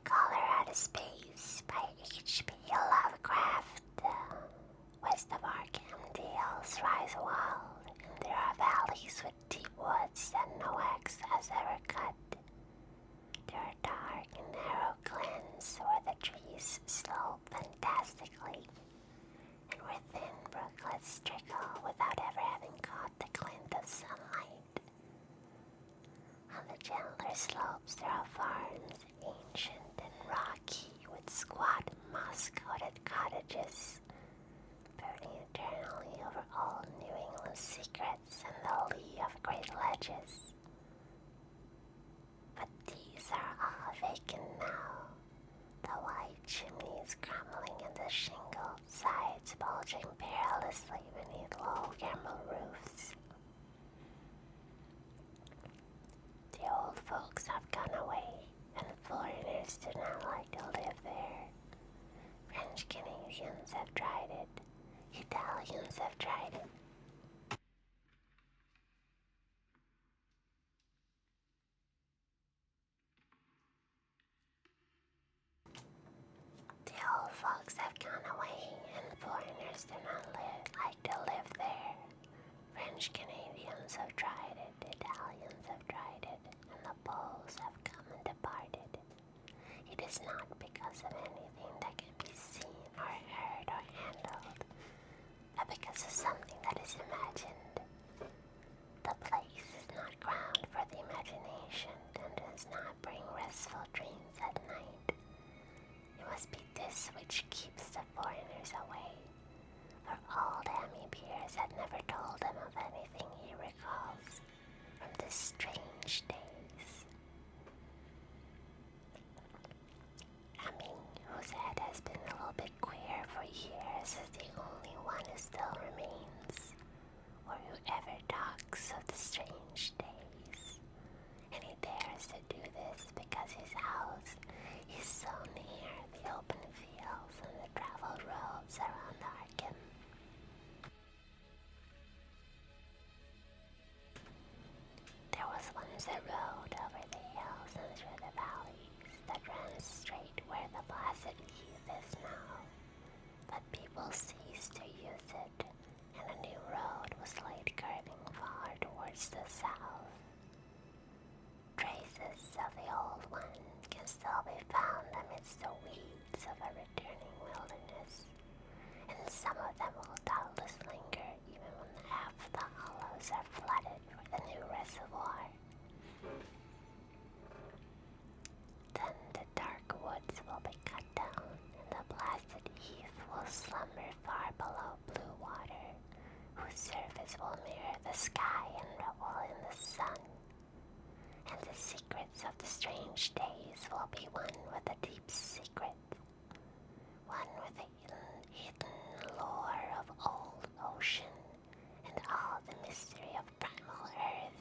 Color Out of Space by H.P. Lovecraft. West of Arkham, the hills rise wild, and there are valleys with deep woods that no axe has ever cut. There are dark and narrow glens where the trees slope fantastically, and where thin brooklets trickle without ever having caught the glint of sunlight. On the gentler slopes there are farms, ancient and rocky, with squat, moss-coated cottages, brooding eternally over old New England secrets and the lee of great ledges. But these are all vacant now, the white chimneys crumbling and the shingled sides bulging perilously beneath low gambrel roofs. The old folks have gone away, and foreigners do not like to live there. French Canadians have tried it. Italians have tried it. The old folks have gone away, and foreigners do not like to live there. French Canadians have tried it, Italians have tried it, and the Poles have come and departed. It is not because of anything that can be seen or heard or handled, but because of something that is imagined. The place is not ground for the imagination and does not bring restful dreams at night. It must be this which keeps the foreigners away, for old Hammy Beers had never told him of anything he recalls from the strange days. Hammy, whose head has been a little bit queer for years, is the only one who still remains, or who ever talks of the strange days. And he dares to do this because his house is so near the open fields and the traveled roads around Arkham. There was once a road over the hills and through the valleys that ran straight where the Placid Heath is now, but people ceased to use it, and a new road was laid curving far towards the south. Traces of the old one can still be found amidst the weeds of a returning wilderness, and some of them will doubtless linger even when half the hollows are flooded for the new reservoir. Then the dark woods will be cut down, and the blasted heath will slumber far below blue water, whose surface will mirror the sky and revel in the sun. And the secrets of the strange days will be one with a deep secret, one with the hidden lore of old ocean and all the mystery of primal earth.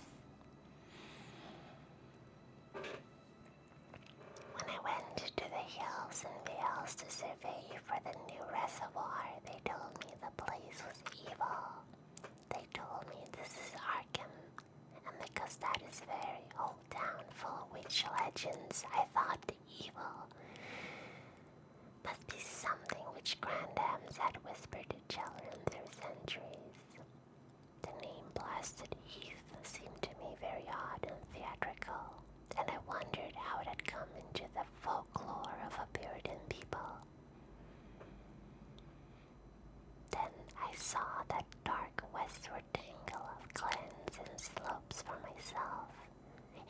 When I went to the hills and vales to survey for the new reservoir, they told me the place was evil. They told me this is Arkham, and because that is a very old town full of witch legends, I thought the evil must be something which grandams had whispered to children through centuries. The name Blasted Heath seemed to me very odd and theatrical, and I wondered how it had come into the folklore of a Puritan people. Then I saw that dark westward tangle of glens and slopes for myself,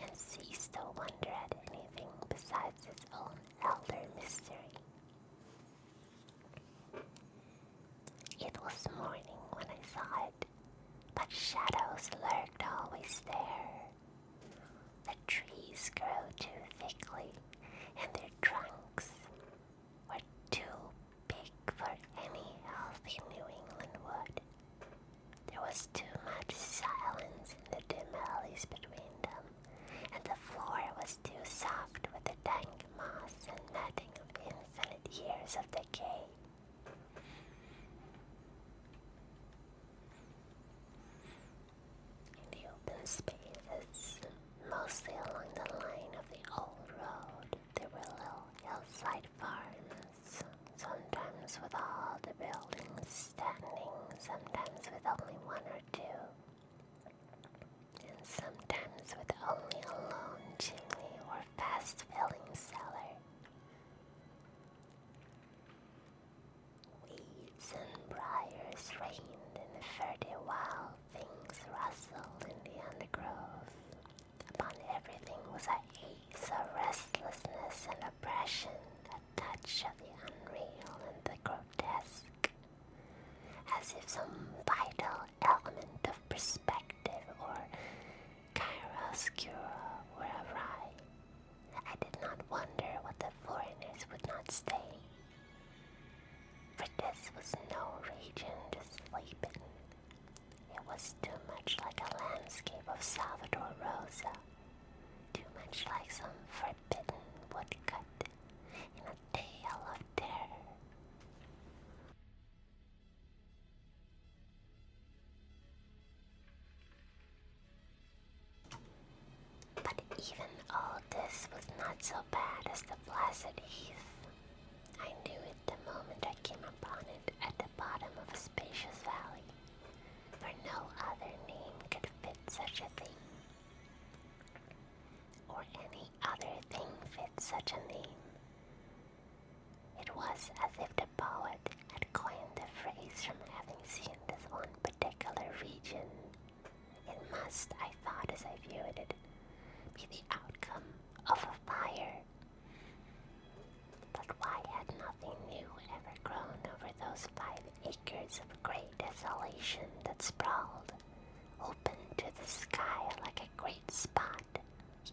and ceased to wonder at anything besides its own elder mystery. It was morning when I saw it, but shadows lurked always there. The trees grew too thickly, and their trunks were too big for any healthy New England wood. There was too much silence in the dim alleys between them, and the floor was too soft with the dank moss and matting of infinite years of decay. In the open spaces, mostly along the line of the old road, there were little fast-filling cellar. Weeds and briars reigned in fertile wild things rustled in the undergrowth. Upon everything was a haze of restlessness and oppression, a touch of the unreal and the grotesque, as if some vital element of perspective or chiaroscuro were awry. I did not wonder what the foreigners would not stay, for this was no region to sleep in. It was too much like a landscape of Salvador Rosa, too much like some forbidden woodcut in a tale of terror. But even all this was not so bad as the placid heath. I knew it the moment I came upon it at the bottom of a spacious valley, for no other name could fit such a thing, or any other thing fit such a name. It was as if the poet had coined the phrase from having seen this one particular region. It must, I thought as I viewed it, be the outcome of a fire. But why had nothing new ever grown over those 5 acres of grey desolation that sprawled, open to the sky like a great spot,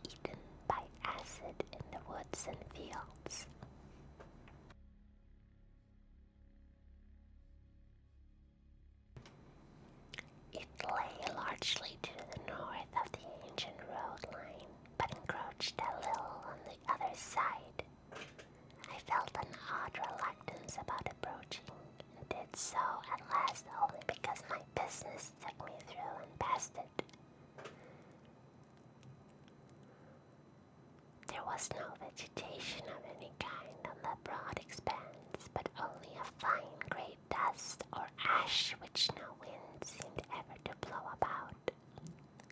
eaten by acid in the woods and fields? It lay largely to the north of the ancient road line, but encroached a little on the other side. I felt an odd reluctance about approaching, and did so at last only because my business took me through and past it. There was no vegetation of any kind on the broad expanse, but only a fine grey dust or ash which no wind seemed ever to blow about.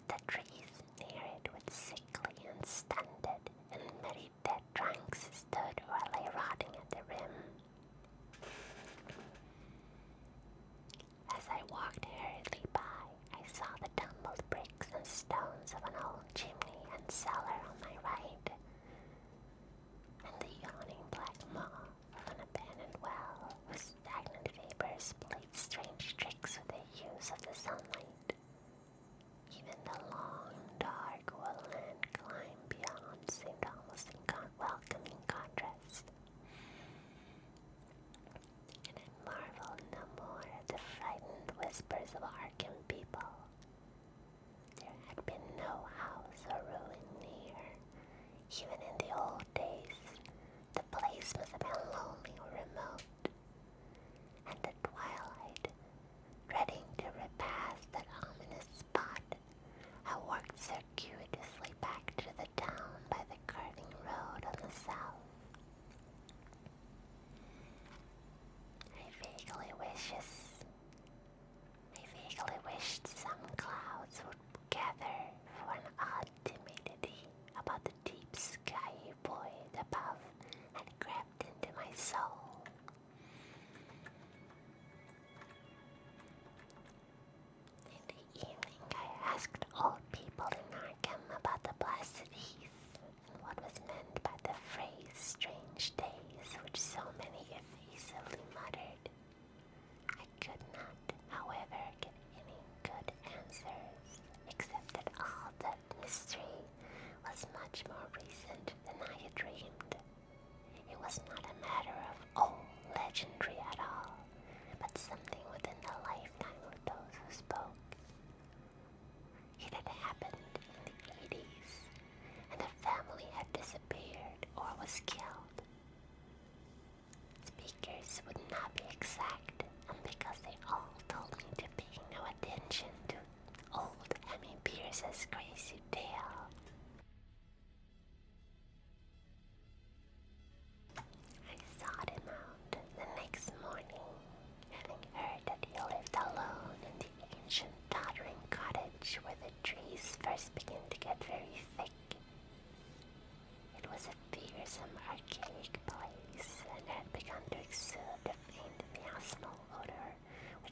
The trees near it were sickly and stunted, and many dead trunks stood or lay rotting at the rim. As I walked hurriedly by, I saw the tumbled bricks and stones of an old chimney and cellar on my right, and the yawning black maw of an abandoned well whose stagnant vapors played strange tricks with the hues of the sunlight. Even the long, dark woodland climbed beyond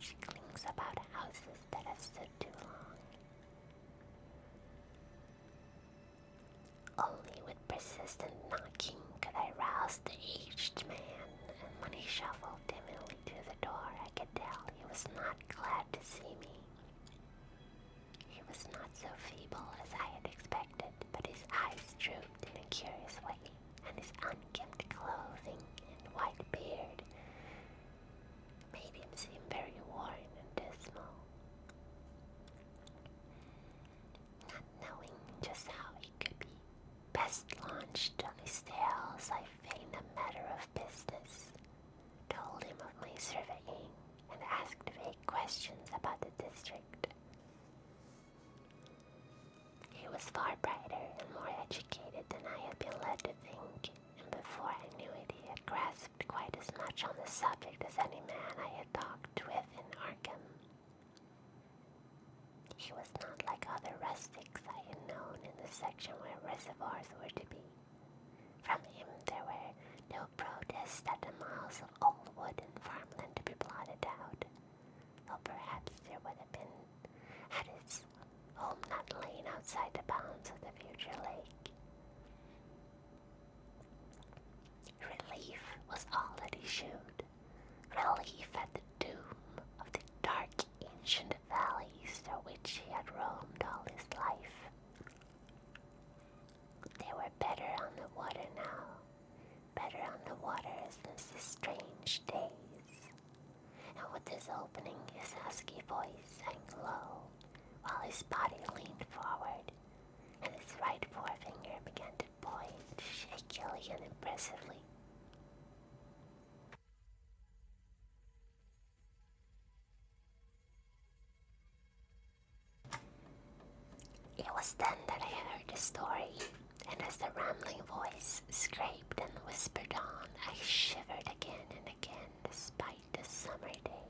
which clings about houses that have stood too long. Only with persistent knocking could I rouse the aged man, and when he shuffled timidly to the door, I could tell he was not glad to see me. He was not so feeble as I had expected, but his eyes drooped in a curious way, and his unkempt clothing and white beard made him seem very worn and dismal. Not knowing just how he could be best launched on his tales, I feigned a matter of business, told him of my surveying, and asked vague questions about the district. He was far brighter and more educated than I had been led to think, and before I knew it he had grasped quite as much on the subject as any man I had talked with in Arkham. He was not like other rustics I had known in the section where reservoirs were to be. From him there were no protests that the miles of old wood and farmland to be blotted out, though perhaps there would have been, had his home not lain outside the bounds of the future lake. Relief was all that he shewed. Relief at the doom of the dark ancient valleys through which he had roamed all his life. They were better on the water now, better on the water since the strange days. And with his opening, his husky voice sank low, while his body leaned forward, and his right forefinger began to point shakily and impressively. It was then that I heard the story, and as the rambling voice scraped and whispered on, I shivered again and again despite the summer day.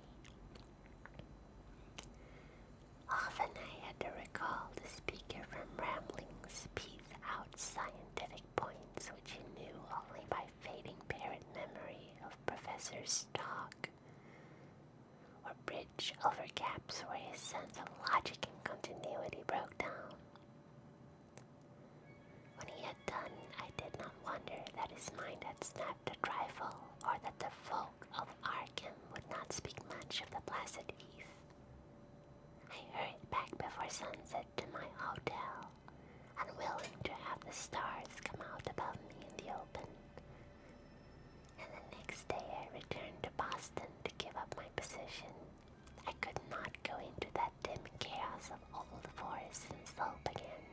Often I had to recall the speaker from ramblings, piece out scientific points which he knew only by fading parrot memory of Professor's talk, or bridge over gaps where his sense of logic and continuity broke down. When he had done, I did not wonder that his mind had snapped a trifle, or that the folk of Arkham would not speak much of the placid heath. I hurried back before sunset to my hotel, unwilling to have the stars come out above me in the open. And the next day I returned to Boston to give up my position. I could not go into that dim chaos of old forest and slope again,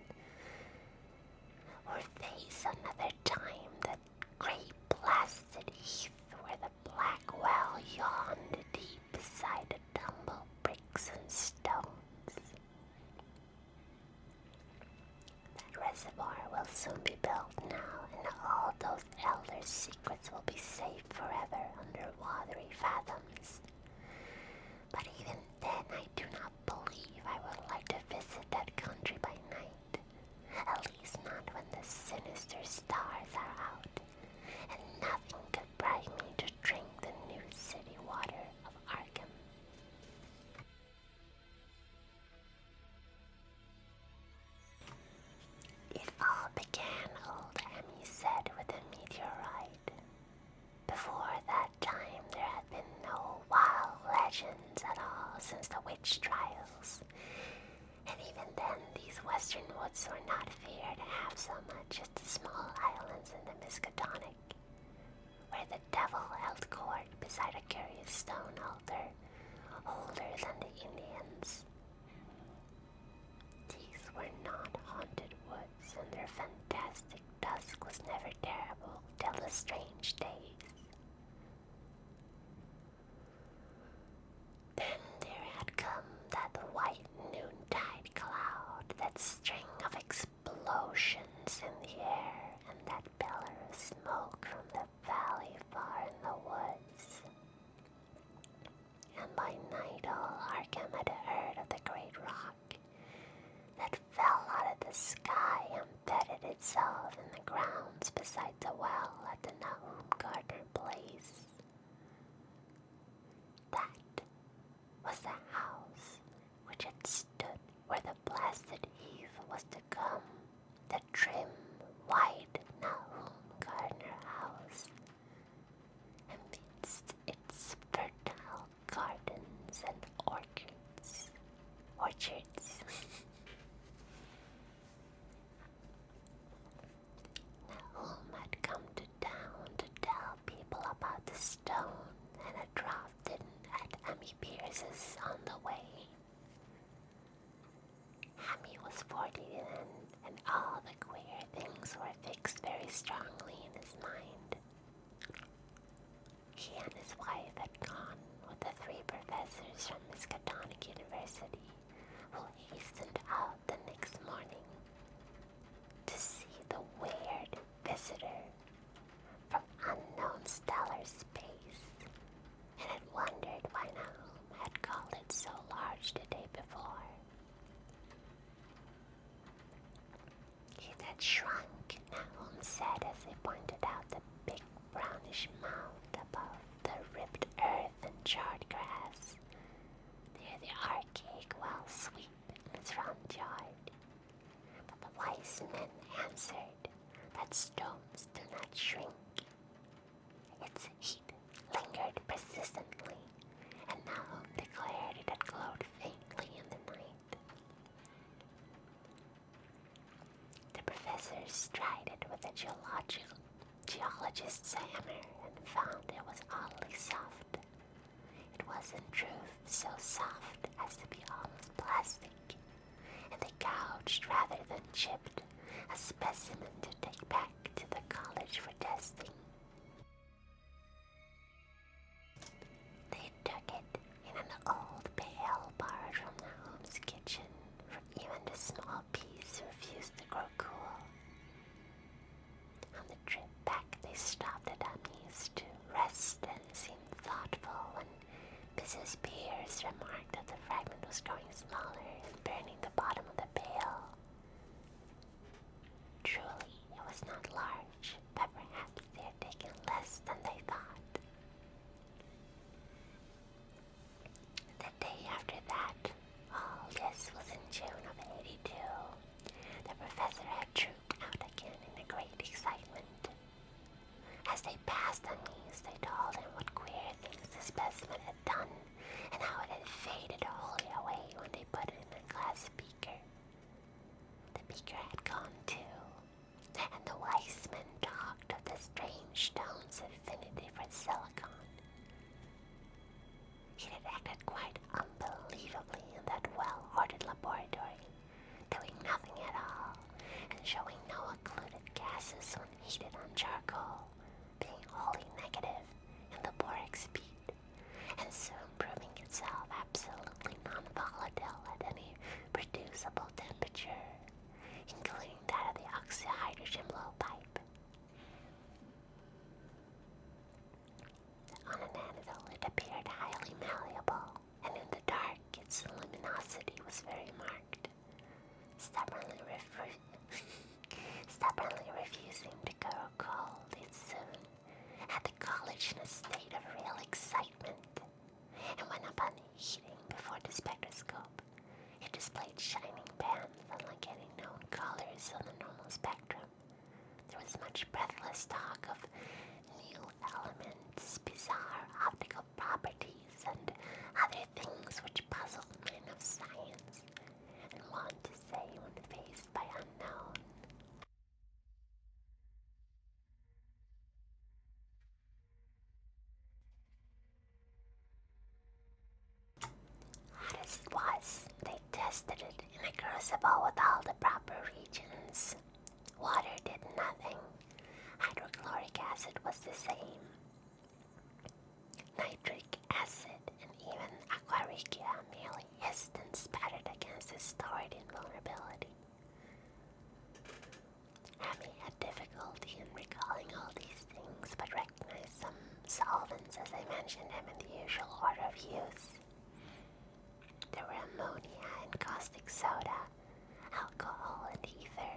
or face another time that great blasted heath where the black well yawned deep beside the tumble bricks and stones. That reservoir will soon be built now, and all those elder secrets will be safe forever under watery fathoms. But even then I do not believe I would like to visit that country by night, at least not when the sinister stars are out, and nothing could bribe me to drink the new city water of Arkham. It all began, old Emmy said, with a meteorite. Before that time there had been no wild legends at all since the witch trials, and even then these western woods were not feared half so much as the small islands in the Miskatonic, where the devil held court beside a curious stone altar, older than the Indians. These were not haunted woods, and their fantastic dusk was never terrible till the strange days. Then there had come that white noontide cloud, that string of explosions in the air, and that pillar of smoke from the valley far in the woods. And by night all Arkham had heard of the great rock that fell out of the sky and embedded itself in the grounds beside the well at the Nahum Garden. professors from Miskatonic University who hastened out the next morning to see the weird visitor from unknown stellar space, and had wondered why Nahum had called it so large the day before. It had shrunk, Nahum said as he pointed out the big brownish mound above the ripped earth and charred grass near the archaic well sweep in its front yard. But the wise men answered that stones do not shrink. Its heat lingered persistently, and Nahum declared it had glowed faintly in the night. The professors tried it with a geologist's hammer and found it was oddly soft. It was in truth so soft as to be almost plastic, and they gouged rather than chipped a specimen to take back to the college for testing. They took it in an old pail borrowed from Nahum's kitchen, for even the small peas refused to grow cool. On the trip back, they stopped at Amis to rest and seemed thoughtful when Mrs. Pierce remarked that the fragment was growing smaller and burning the bottom of the pail. Truly, it was not large, but perhaps they had taken less than they thought. The day after that, all this was in June of '82, the professor had trooped out again in a great excitement. As they passed Amis, they told him what queer things the specimen had done and how it had faded wholly away when they put it in a glass beaker. The beaker had gone too, and the wise men talked of the strange stone's affinity for silicon. It had acted quite unbelievably in that well-ordered laboratory, doing nothing at all, and showing no occluded gases when heated on charcoal, being wholly negative in the borax bead, and soon proving itself absolutely non-volatile at any producible temperature, including that of the oxyhydrogen blowpipe. On an anvil it appeared highly malleable, and in the dark its luminosity was very marked. Stubbornly refusing to grow cold, it soon had the college in a state of real excitement, and when upon heating before the spectroscope, it displayed shining bands unlike any known colors on the normal spectrum. There was much breathless talk of new elements, bizarre optical properties, and other things which puzzled men of science, and want to say when faced by unknown. Hot as it was, they tested it in a crucible with all the proper reagents. Water did nothing. Hydrochloric acid was the same. Nitric acid and even aqua regia merely hissed and spattered against its stored invulnerability. Hammy had difficulty in recalling all these things, but recognized some solvents as I mentioned them in the usual order of use. There were ammonia and caustic soda, alcohol and ether,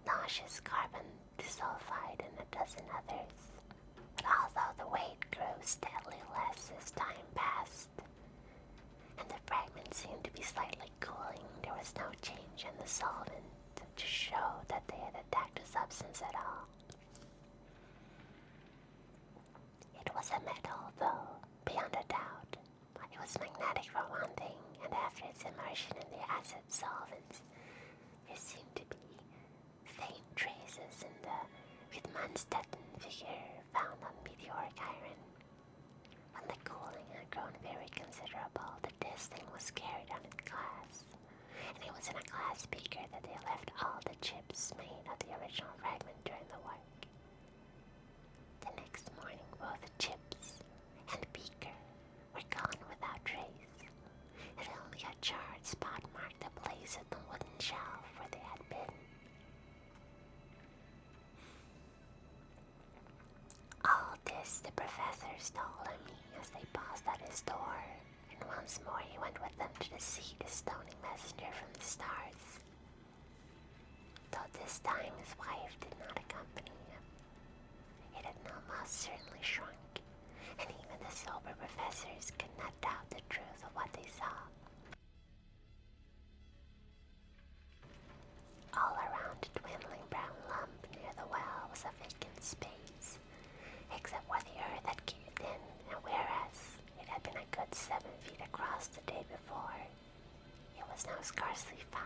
nauseous carbon disulfide, and a dozen others. But although the weight grew steadily less as time passed, and the fragments seemed to be slightly cooling, there was no change in the solvent to show that they had attacked the substance at all. It was a metal, though, beyond a doubt. It was magnetic for one thing, and after its immersion in the acid solvents, there seemed to be faint traces in the Stetson figure found on meteoric iron. When the cooling had grown very considerable, the testing was carried on in glass, and it was in a glass beaker that they left all the chips made of the original fragment during the work. The next morning, both chips and beaker were gone without trace. once more he went with them to deceive the stony messenger from the stars. Though this time his wife did not accompany him. It had now most certainly shrunk, and even the sober professors could not doubt the truth of what they saw. All around the dwindling brown lump near the well was a vacant space, except where the earth had caved in, and whereas it had been a good 7 feet across the day before, it was now scarcely 5.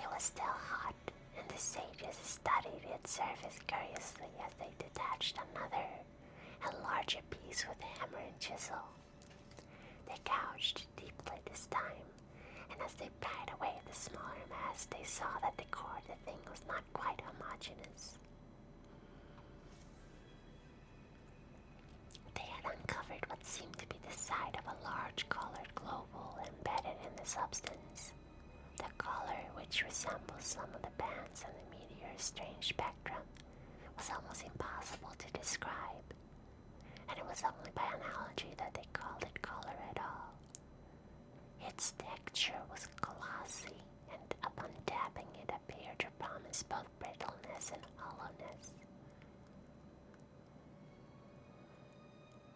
It was still hot, and the sages studied its surface curiously as they detached another and larger piece with hammer and chisel. They gouged deeply this time, and as they pried away the smaller mass, they saw that the core of the thing was not quite homogeneous. They had uncovered what seemed to be the side of a large colored globule embedded in the substance. The color, which resembles some of the bands on the meteor's strange spectrum, was almost impossible to describe, and it was only by analogy that they called it color at all. Its texture was glossy, and upon tapping it appeared to promise both brittleness and hollowness.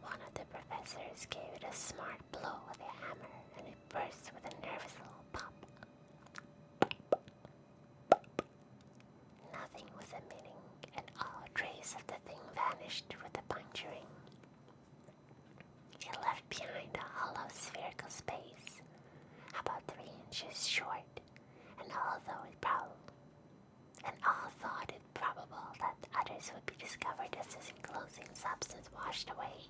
One of the professors gave it a smart blow with a hammer, and it burst with a nervous little pop. Nothing was emitting, and all trace of the thing vanished with the puncturing. It left behind a hollow spherical space, about 3 inches short, and all thought it probable that others would be discovered as this enclosing substance washed away.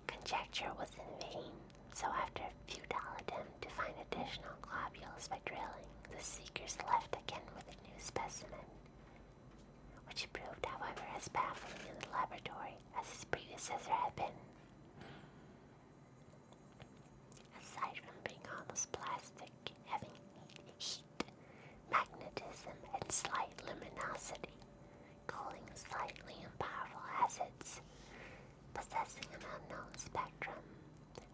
Conjecture was in vain, so after a futile attempt to find additional globules by drilling, the seekers left again with a new specimen, which proved, however, as baffling in the laboratory as his predecessor had been. Aside from being almost plastic, having heat, magnetism, and slight luminosity, cooling slightly and powerful acids, possessing an unknown spectrum,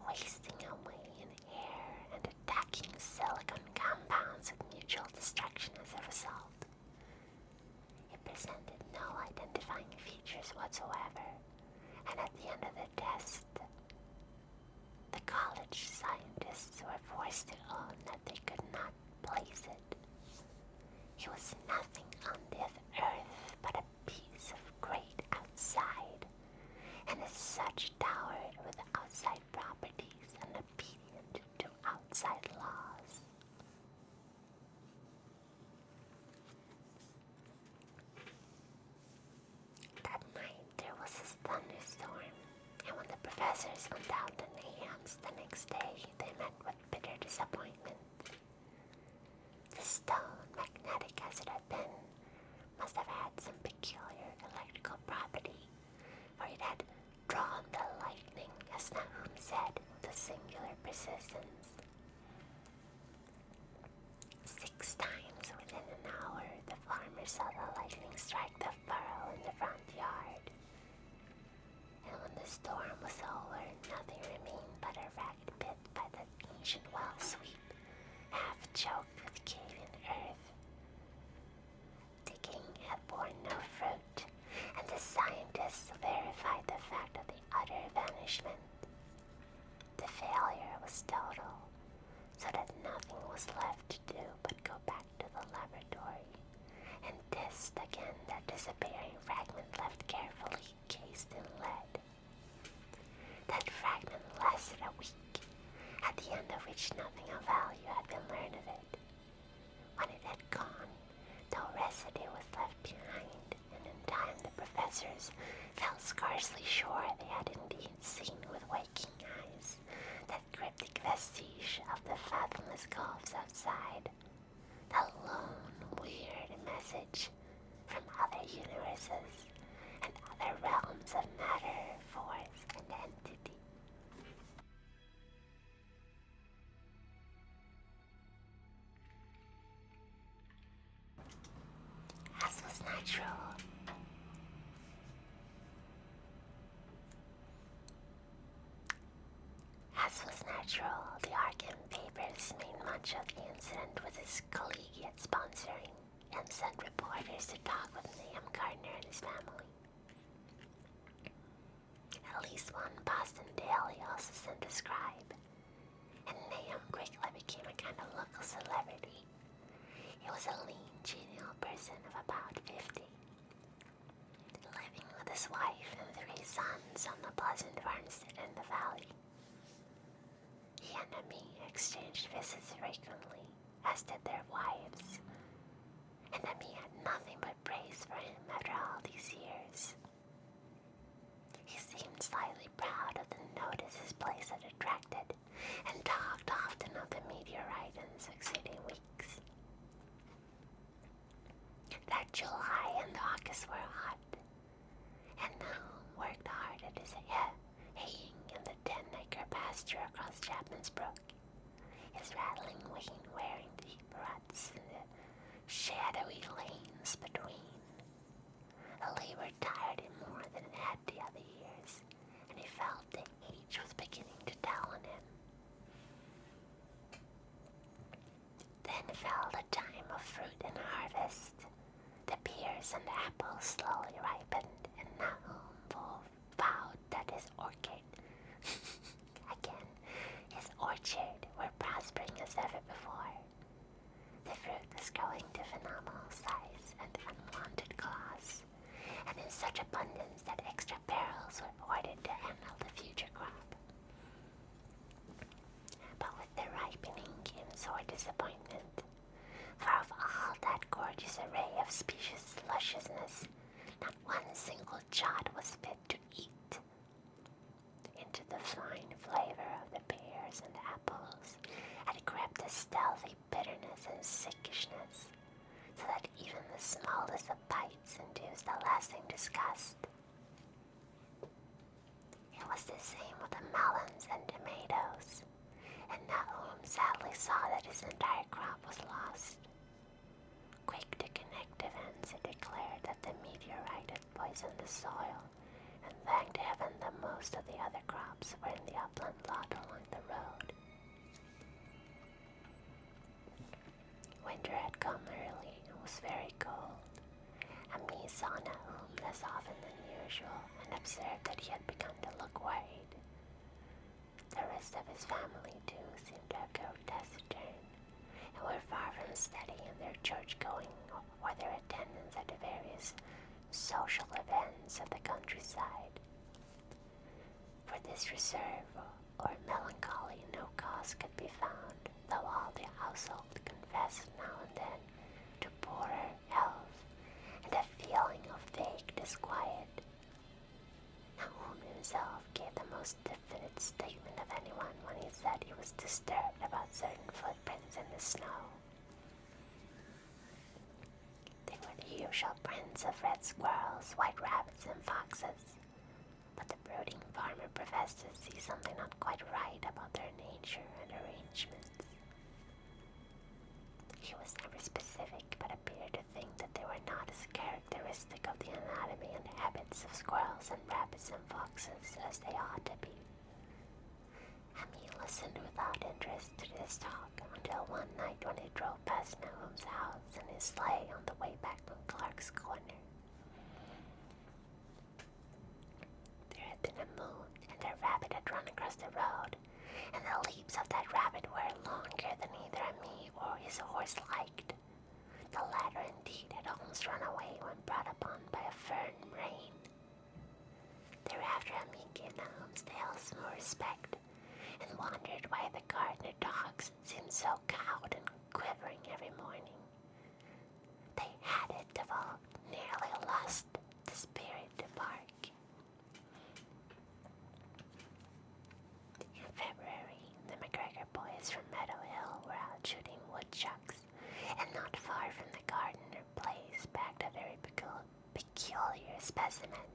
wasting away in air, and attacking silicon compounds with mutual destruction as a result. It presented no identifying features whatsoever, and at the end of the test, the college scientists were forced to own that they could not place it. It was nothing on this earth but a piece of great outside, and as such dowered with outside properties and obedient to outside laws. That night there was a thunderstorm, and when the professors went out to Nahams the next day, they met with bitter disappointment. The stone, magnetic as it had been, must have had some peculiar electrical property, for it had drawn the lightning, as Nahum said, with a singular persistence. 6 times within an hour, the farmer saw the lightning strike the furrow in the front yard. And when the storm was over, nothing remained but a ragged pit by the ancient well sweep, half choked with cave-in earth. Digging had borne no fruit, and the scientists verified the fact of the utter vanishment. The failure was total, so that nothing was left to do but go back to the laboratory and test again that disappearing fragment left carefully cased in lead. That fragment lasted a week, at the end of which nothing of value had been learned of it. When it had gone, no residue was left behind, and in time the professors felt scarcely sure they had indeed seen with waking eyes that cryptic vestige of the fathomless gulfs outside, the lone, weird message from other universes and other realms of matter, force, and entity. As was natural, natural, the Arkham papers made much of the incident with his collegiate sponsoring and sent reporters to talk with Nahum Gardner and his family. At least one Boston daily also sent a scribe, and Nahum quickly became a kind of local celebrity. He was a lean, genial person of about 50, living with his wife and 3 sons on the pleasant farmstead in the valley. He and Amy exchanged visits frequently, as did their wives, and Amy had nothing but praise for him after all these years. He seemed slightly proud of the notice his place had attracted, and talked often of the meteorite in the succeeding weeks. That July and August were hot, and Nahum worked hard at his haying in the 10-acre pasture across Chapman's Brook, his rattling wain wearing deep ruts in the shadowy lanes between. The labor tired him more than it had the other years, and he felt that age was beginning to tell on him. Then fell the time of fruit and harvest. The pears and apples slowly ripened, and Nahum vowed that his orchard were prospering as ever before. The fruit was growing to phenomenal size and unwanted costs, and in such abundance that extra barrels were ordered to handle the future crop. But with the ripening came sore disappointment, for of all that gorgeous array of specious lusciousness, not one single jot was fit to eat. Into the fine flavor of the pears and apples had crept a stealthy bitterness and sickishness, so that even the smallest of bites induced a lasting disgust. It was the same with the melons and tomatoes, and Nahum sadly saw that his entire crop was lost. Quick to connect events, he declared that the meteorite had poisoned the soil, and thanked heaven that most of the other crops were in the upland lot along the road. Winter had come early and was very cold, and me saw Nahum less often than usual and observed that he had begun to look worried. The rest of his family, too, seemed to have grown taciturn, and were far from steady in their church-going or their attendance at the various social events of the countryside. For this reserve or melancholy no cause could be found, though all the household confessed now and then to poorer health and a feeling of vague disquiet. Nahum himself gave the most definite statement of anyone when he said he was disturbed about certain footprints in the snow. They were the usual prints of red squirrels, white rabbits, and foxes, but the brooding farmer professed to see something not quite right about their nature and arrangements. He was never specific, but appeared to think that they were not as characteristic of the anatomy and habits of squirrels and rabbits and foxes as they ought to be. Amy listened without interest to this talk until one night when he drove past Nahum's house in his sleigh on the way back from Clark's Corner. There had been a moon, and a rabbit had run across the road, and the leaps of that rabbit were longer than either Amy or his horse liked. The latter, indeed, had almost run away when brought upon by a fern rain. Thereafter, Amy gave Nahum's tales more respect, and wondered why the gardener dogs seemed so cowed and quivering every morning. They had it devolved, nearly lost the spirit to bark. In February, the McGregor boys from Meadow Hill were out shooting woodchucks, and not far from the gardener place backed a very peculiar specimen.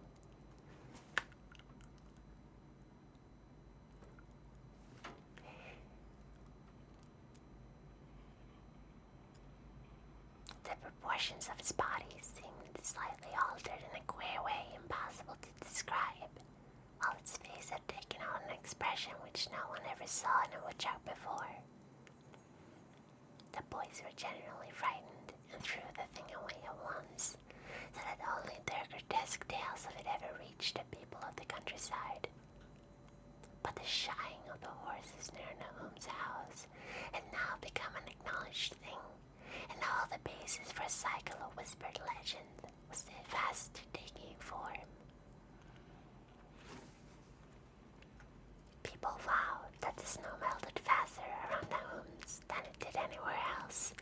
The proportions of his body seemed slightly altered in a queer way impossible to describe. while its face had taken on an expression which no one ever saw in a woodchuck before. The boys were genuinely frightened and threw the thing away at once, so that only their grotesque tales of it ever reached the people of the countryside. But the shying of the horses near Nahum's house had now become an acknowledged thing, and all the basis for a cycle of whispered legend was fast taking form. People vowed that the snow melted faster around Nahum's than it did anywhere else,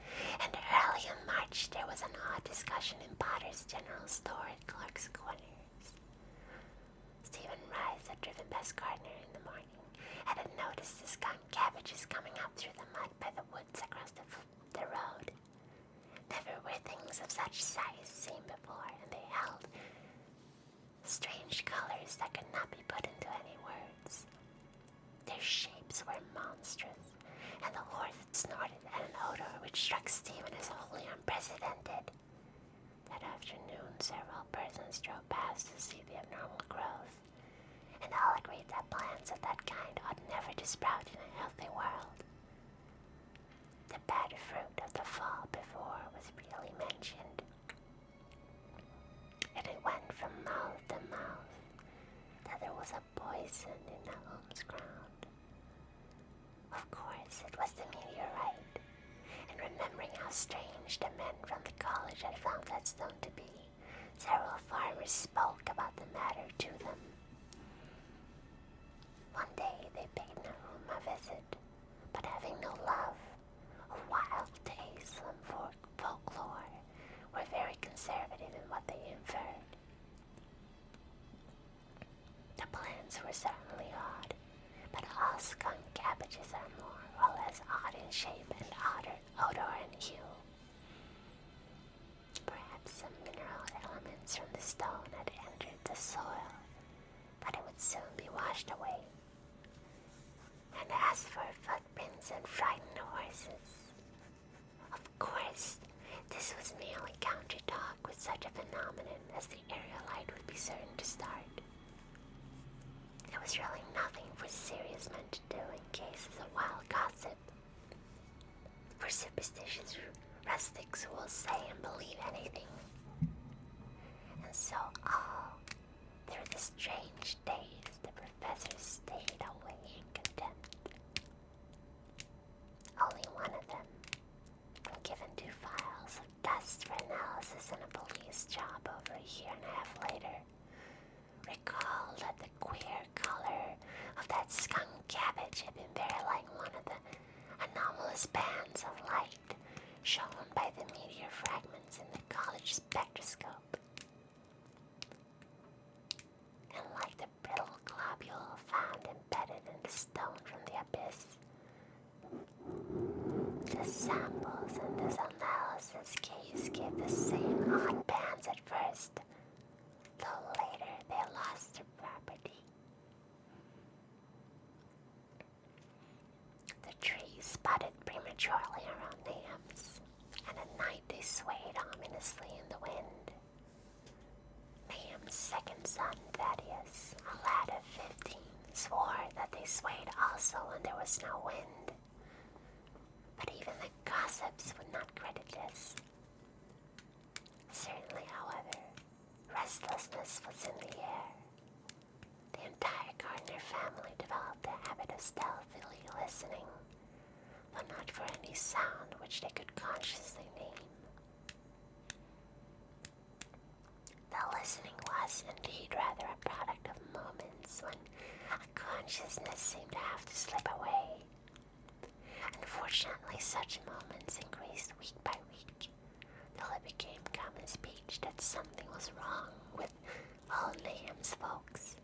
and early in March there was an odd discussion in Potter's general store at Clark's Corners. Stephen Rice had driven past Gardner in the morning and had noticed the skunk cabbages coming up through the mud by the woods across the road. Never were things of such size seen before, and they held strange colors that could not be put into any words. Their shapes were monstrous, and the horse had snorted at an odor which struck Stephen as wholly unprecedented. That afternoon, several persons drove past to see the abnormal growth, and all agreed that plants of that kind ought never to sprout in a healthy world. The bad fruit of the fall before was really mentioned, and it went from mouth to mouth that there was a poison in Nahum's ground. Of course, it was the meteorite, and remembering how strange the men from the college had found that stone to be, several farmers spoke about the matter to them. One day they paid Nahum a visit, but having no love of wild tales and folklore, were very conservative in what they inferred. The plants were certainly odd, but all skunk cabbages are more or less odd in shape and odor and hue. Perhaps some mineral elements from the stone had entered the soil, but it would soon be washed away. And as for footprints and frightened horses, of course, this was merely counter talk with such a phenomenon as the aerolite would be certain to start. There was really nothing for serious men to do in cases of wild gossip. For superstitious rustics will say and believe anything. And so all through the strange days the professor stayed away in contempt. Only one of them, when given 2 files of dust for analysis in a police job over a year and a half later, recalled that the queer color of that skunk cabbage had been very like one of the anomalous bands of light shown by the meteor fragments in the college spectroscope, and like the brittle globule found embedded in the stone from the abyss. The samples in this analysis case gave the same odd bands at first, though later they lost their property. The trees sputtered prematurely around Nahum's, and at night they swayed ominously in the wind. Nahum's second son, Thaddeus, a lad of 15, swore that they swayed also when there was no wind. But even the gossips would not credit this. Certainly, however, restlessness was in the air. The entire Gardner family developed the habit of stealthily listening, though not for any sound which they could consciously name. The listening was indeed rather a product of moments when a consciousness seemed to have to slip away. Unfortunately, such moments increased week by week, till it became common speech that something was wrong with all Nahum's folks.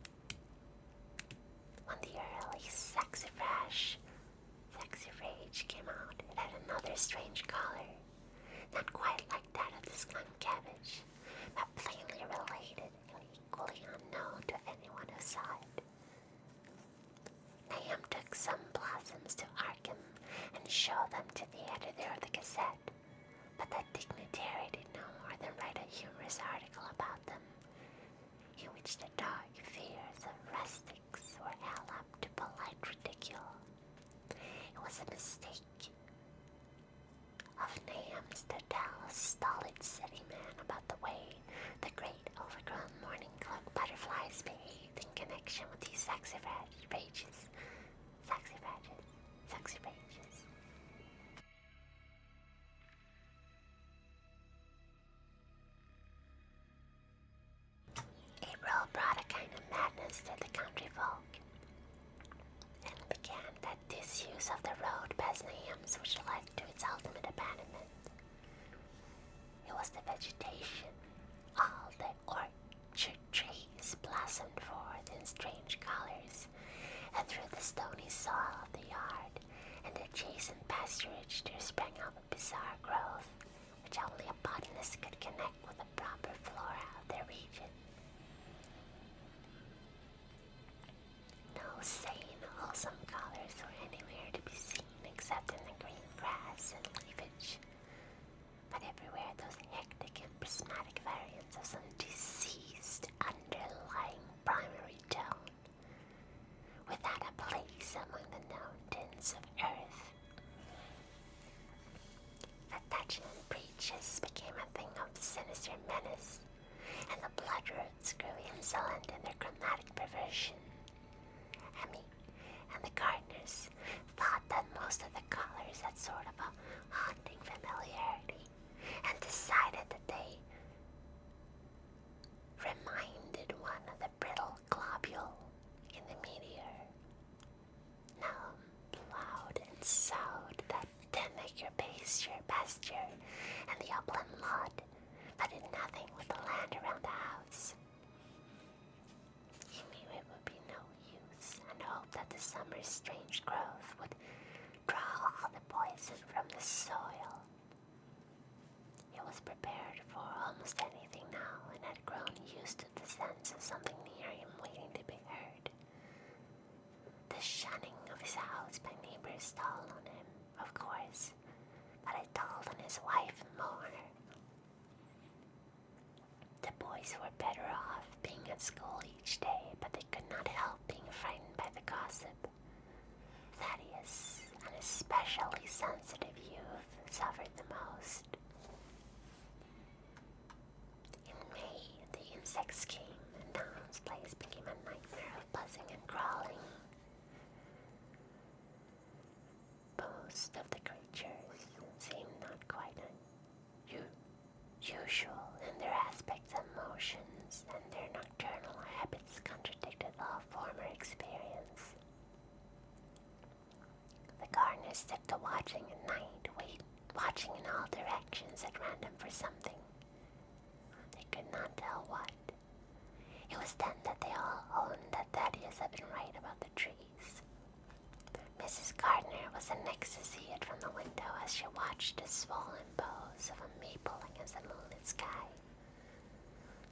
When the early sexy rage came out, it had another strange color, not quite like that of the skunk cabbage, but plainly related and equally unknown to anyone who saw it. Nahum took some blossoms to Arkham and showed them to the editor of the Gazette, but that dignitary did no more than write a humorous article about them, in which the dark fears of rustic connection with these sexy pages. Sexy pages. Sexy pages. April brought a kind of madness to the country folk, and began that disuse of the road past Nahum's which led to its ultimate abandonment. It was the vegetation. All the orchard trees blossomed forth in strange colors, and through the stony soil of the yard and adjacent pasturage there sprang up a bizarre growth which only a botanist could connect with the proper flora of their region. No sane, wholesome colors were anywhere to be seen except in the green grass and leafage, but everywhere those hectic and prismatic variants of some diseased underlying primary tone, without a place among the known tints of earth. The Dutchman breeches became a thing of sinister menace, and the bloodroots grew insolent in their chromatic perversion. Emmy and the gardeners thought that most of the colors had sort of a haunting familiarity, and decided that they reminded one of the brittle globule in the meteor. Now plowed and sowed that 10-acre pasture and the upland lot, but did nothing with the land around the house. He knew it would be no use, and hoped that the summer's strange growth would draw all the poison from the soil. He was prepared for almost anything now, and had grown used to the sense of something near him waiting to be heard. The shunning of his house by neighbors told on him, of course, but it told on his wife more. The boys were better off being at school each day, but they could not help being frightened by the gossip. Thaddeus, an especially sensitive youth, suffered the most. In May, the insects came, and Tom's place became a nightmare of buzzing and crawling. Most of the creatures seemed not quite usual in their aspects and motions, and their nocturnal habits contradicted all former experience. The gardeners took to watching at night, watching in all directions at random for something. They could not tell what. It was then that they all owned that Thaddeus had been right about the trees. Mrs. Gardner was in ecstasy from the window as she watched the swollen boughs of a maple against the moonlit sky.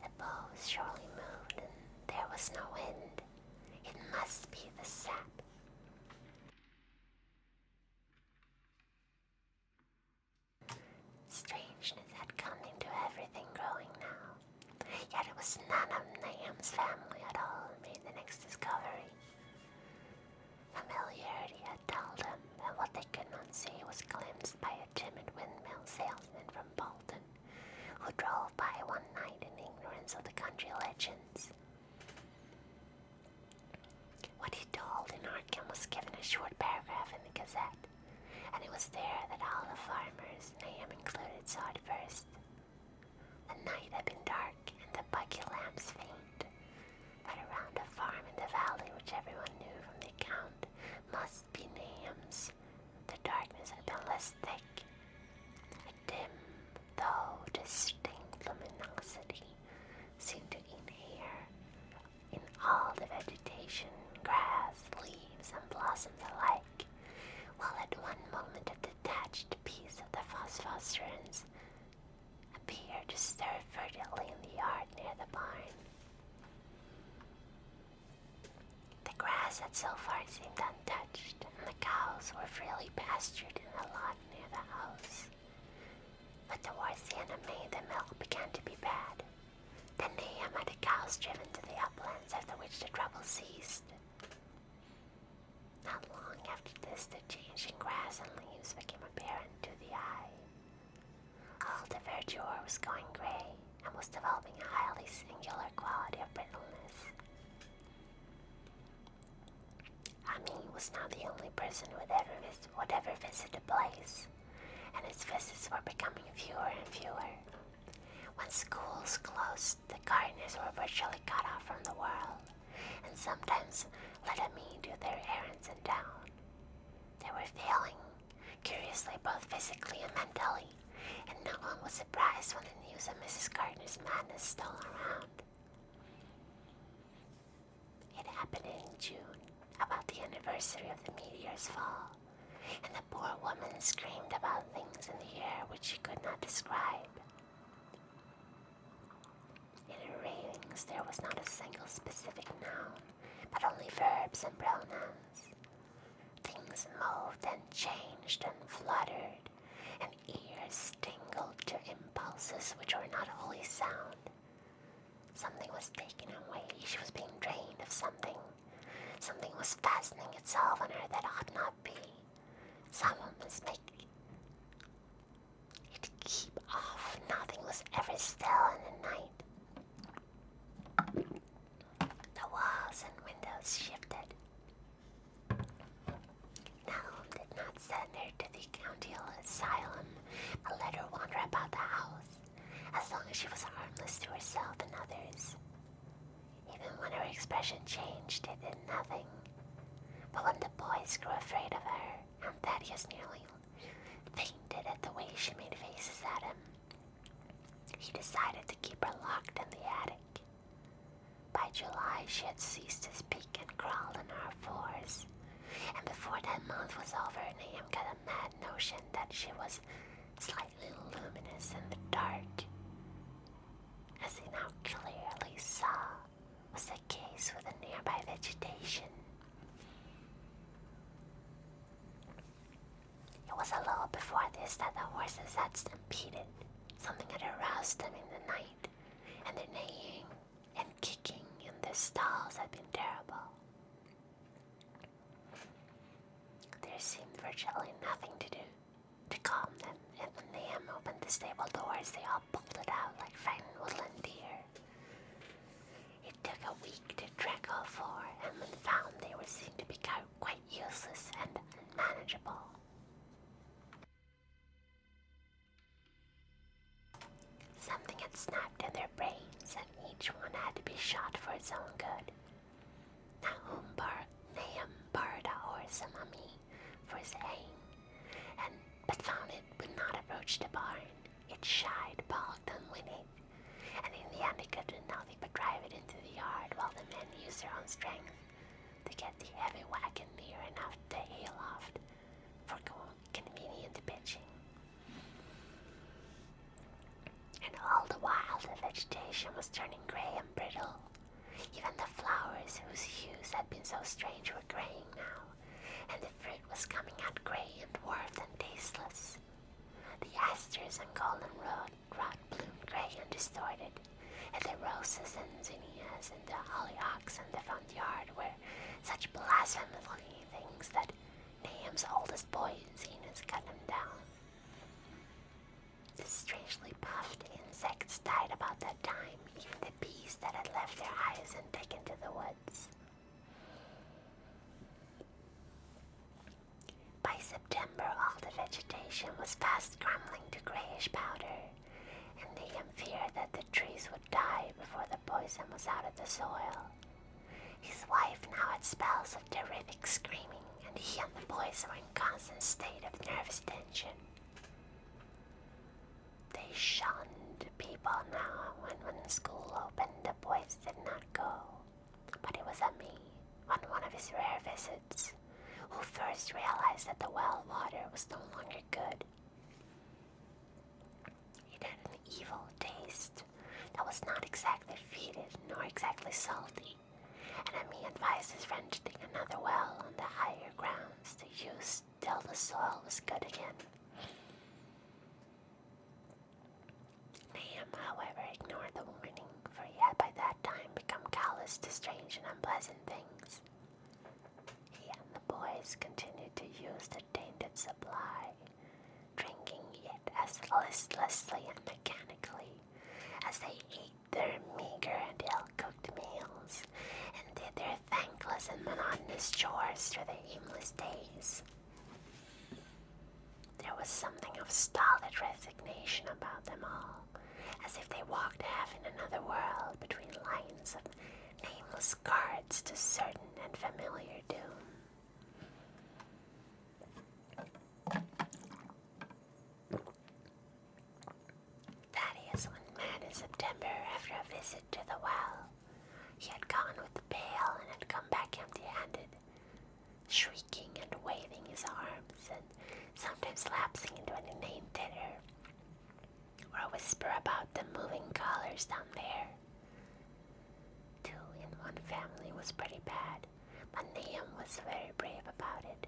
The boughs surely moved, and there was no wind. It must be the sap. Strangeness had come into everything growing now, yet it was none of Nahum's family at all who made the next discovery. Familiarity had told them, and what they could not see was glimpsed by a timid windmill salesman from Bolton, who drove by one night in ignorance of the country legends. What he told in Arkham was given a short paragraph in the Gazette, and it was there that all the farmers, Nahum included, saw it first. The night had been dark, and the buggy lamps faint, but around a farm in the valley, which everyone knew from the account must be Nahum's, the darkness had been less thick. A dim, though distinct luminosity seemed to inhere in all the vegetation, grass, leaves, and blossoms alike, while at one moment a detached piece of the phosphorescence appeared to stir furtively in the yard near the barn. The grass had so far seemed untouched, and the cows were freely pastured in the lot near the house. But towards the end of May, the milk began to be bad. Then Nahum had the cows driven to the uplands, after which the trouble ceased. Not long after this, the change in grass and leaves became apparent to the eye. All the verdure was going gray, and was developing a highly singular quality of brittleness. Ami was now the only person who would ever visit the place, and its visits were becoming fewer and fewer. When schools closed, the gardeners were virtually cut off from the world, and sometimes let Ami do their errands in town. They were failing, curiously both physically and mentally, and no one was surprised when the news of Mrs. Gardner's madness stole around. It happened in June, about the anniversary of the meteor's fall, and the poor woman screamed about things in the air which she could not describe. In her ravings there was not a single specific noun, but only verbs and pronouns. Things moved and changed and fluttered, and ears tingled to impulses which were not wholly sound. Something was taken away, she was being drained of something. Something was fastening itself on her that ought not be. Someone must make it keep off. Nothing was ever still in the night. The walls and windows shifted. Nahum did not send her to the county asylum, but let her wander about the house, as long as she was harmless to herself and others. Even when her expression changed, it did nothing. But when the boys grew afraid of her, and Thaddeus nearly fainted at the way she made faces at him, he decided to keep her locked in the attic. By July, she had ceased to speak and crawled on all fours, and before that month was over, Nahum got a mad notion that she was slightly luminous in the dark. As he now clearly saw, was the case with the nearby vegetation. It was a little before this that the horses had stampeded. Something had aroused them in the night, and their neighing and kicking in their stalls had been terrible. There seemed virtually nothing to do to calm them, and when Nahum opened the stable doors, they all bolted out like frightened woodland deer. It took a week to track all four, and when found they were seen to be quite useless and unmanageable. Something had snapped in their brains, and each one had to be shot for its own good. Nahum borrowed a horse and Ami for his aim, but found it would not approach the barn. It shied, balked, and whinnied, and in the end he could do nothing but drive it into the yard while the men used their own strength to get the heavy wagon near enough to the hayloft for convenient pitching. And all the while the vegetation was turning gray and brittle. Even the flowers, whose hues had been so strange, were graying now, and the fruit was coming out gray and dwarfed and tasteless. The asters and goldenrod bloomed gray and distorted, and the roses and zinnias and the hollyhocks in the front yard were such blasphemous-looking things that Nahum's oldest boy, Zenas, cut them down. The strangely puffed insects died about that time, even the bees that had left their hives and taken to the woods. By September, all the vegetation was fast crumbling to grayish powder, and Nahum feared that the trees would die before the poison was out of the soil. His wife now had spells of terrific screaming, and he and the boys were in constant state of nervous tension. They shunned people now, and when school opened, the boys did not go. But it was Ami, on one of his rare visits, who first realized that the well water was no longer good. It had an evil taste that was not exactly fetid nor exactly salty, and Ami advised his friend to dig another well on the higher grounds to use till the soil was good again. Nahum, however, ignored the warning, for he had by that time become callous to strange and unpleasant things. He and the boys continued to use the tainted supply, drinking it as listlessly and mechanically as they ate their meager and ill-cooked meals and did their thankless and monotonous chores through certain and familiar doom. Thaddeus went mad in September after a visit to the well. He had gone with the pail and had come back empty-handed, shrieking and waving his arms, and sometimes lapsing into an inane titter, or a whisper about the moving collars down there. 2 in one family was pretty bad, but Nahum was very brave about it.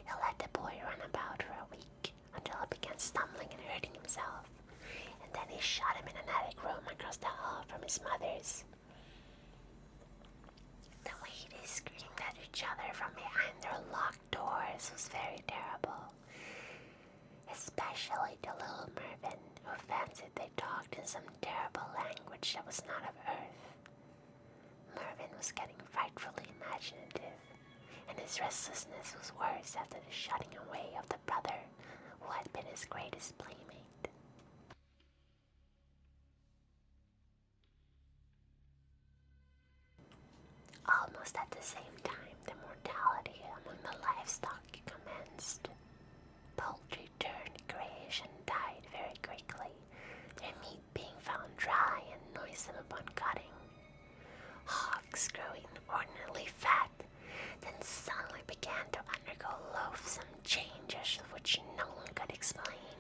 He let the boy run about for a week until he began stumbling and hurting himself, and then he shot him in an attic room across the hall from his mother's. The way they screamed at each other from behind their locked doors was very terrible, especially to little Mervyn, who fancied they talked in some terrible language that was not of Earth. Mervyn was getting frightfully imaginative, and his restlessness was worse after the shutting away of the brother who had been his greatest playmate. Almost at the same time, the mortality among the livestock commenced. Poultry turned grayish and died very quickly, their meat being found dry and noisome upon cutting. Hogs grew inordinately fat, then suddenly began to undergo loathsome changes which no one could explain.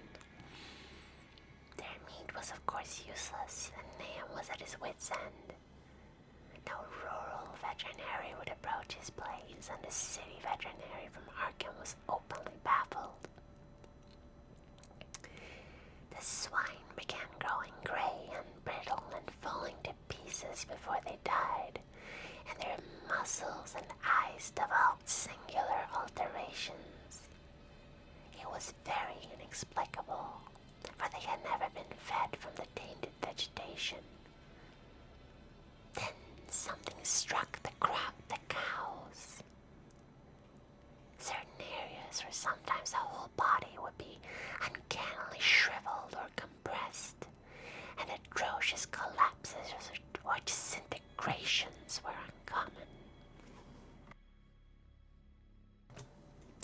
Their meat was of course useless, and Nahum was at his wit's end. No rural veterinary would approach his place, and the city veterinary from Arkham was openly baffled. The swine began growing gray and brittle and falling to pieces before they died, and their muscles and eyes developed singular alterations. It was very inexplicable, for they had never been fed from the tainted vegetation. Then something struck the cows. Certain areas where sometimes the whole body would be uncannily shriveled or compressed, and atrocious collapses or disintegrations were uncommon.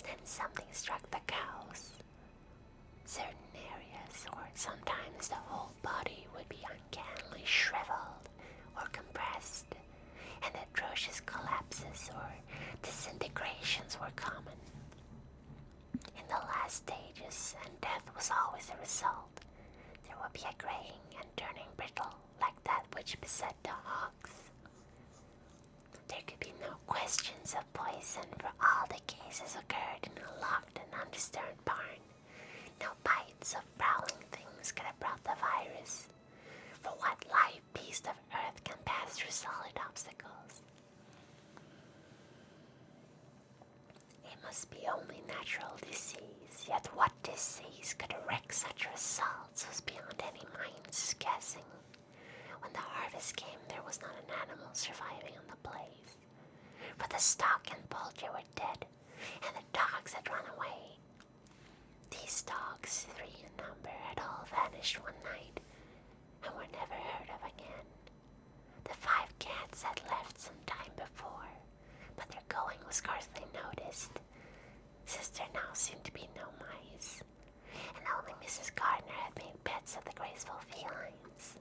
Then something struck the cows. Certain areas where sometimes the whole body would be uncannily shriveled or compressed, and atrocious collapses or disintegrations were common. In the last stages, and death was always the result, there would be a graying and turning brittle like that which beset the hogs. There could be no questions of poison, for all the cases occurred in a locked and undisturbed barn. No bites of prowling things could have brought the virus, for what live beast of Earth can pass through solid obstacles? It must be only natural disease, yet what disease could wreak such results was beyond any mind's guessing. When the harvest came, there was not an animal surviving on the place, for the stock and poultry were dead, and the dogs had run away. These dogs, 3 in number, had all vanished one night, and were never heard of again. The 5 cats had left some time before, but their going was scarcely noticed, since there now seemed to be no mice, and only Mrs. Gardner had made pets of the graceful felines.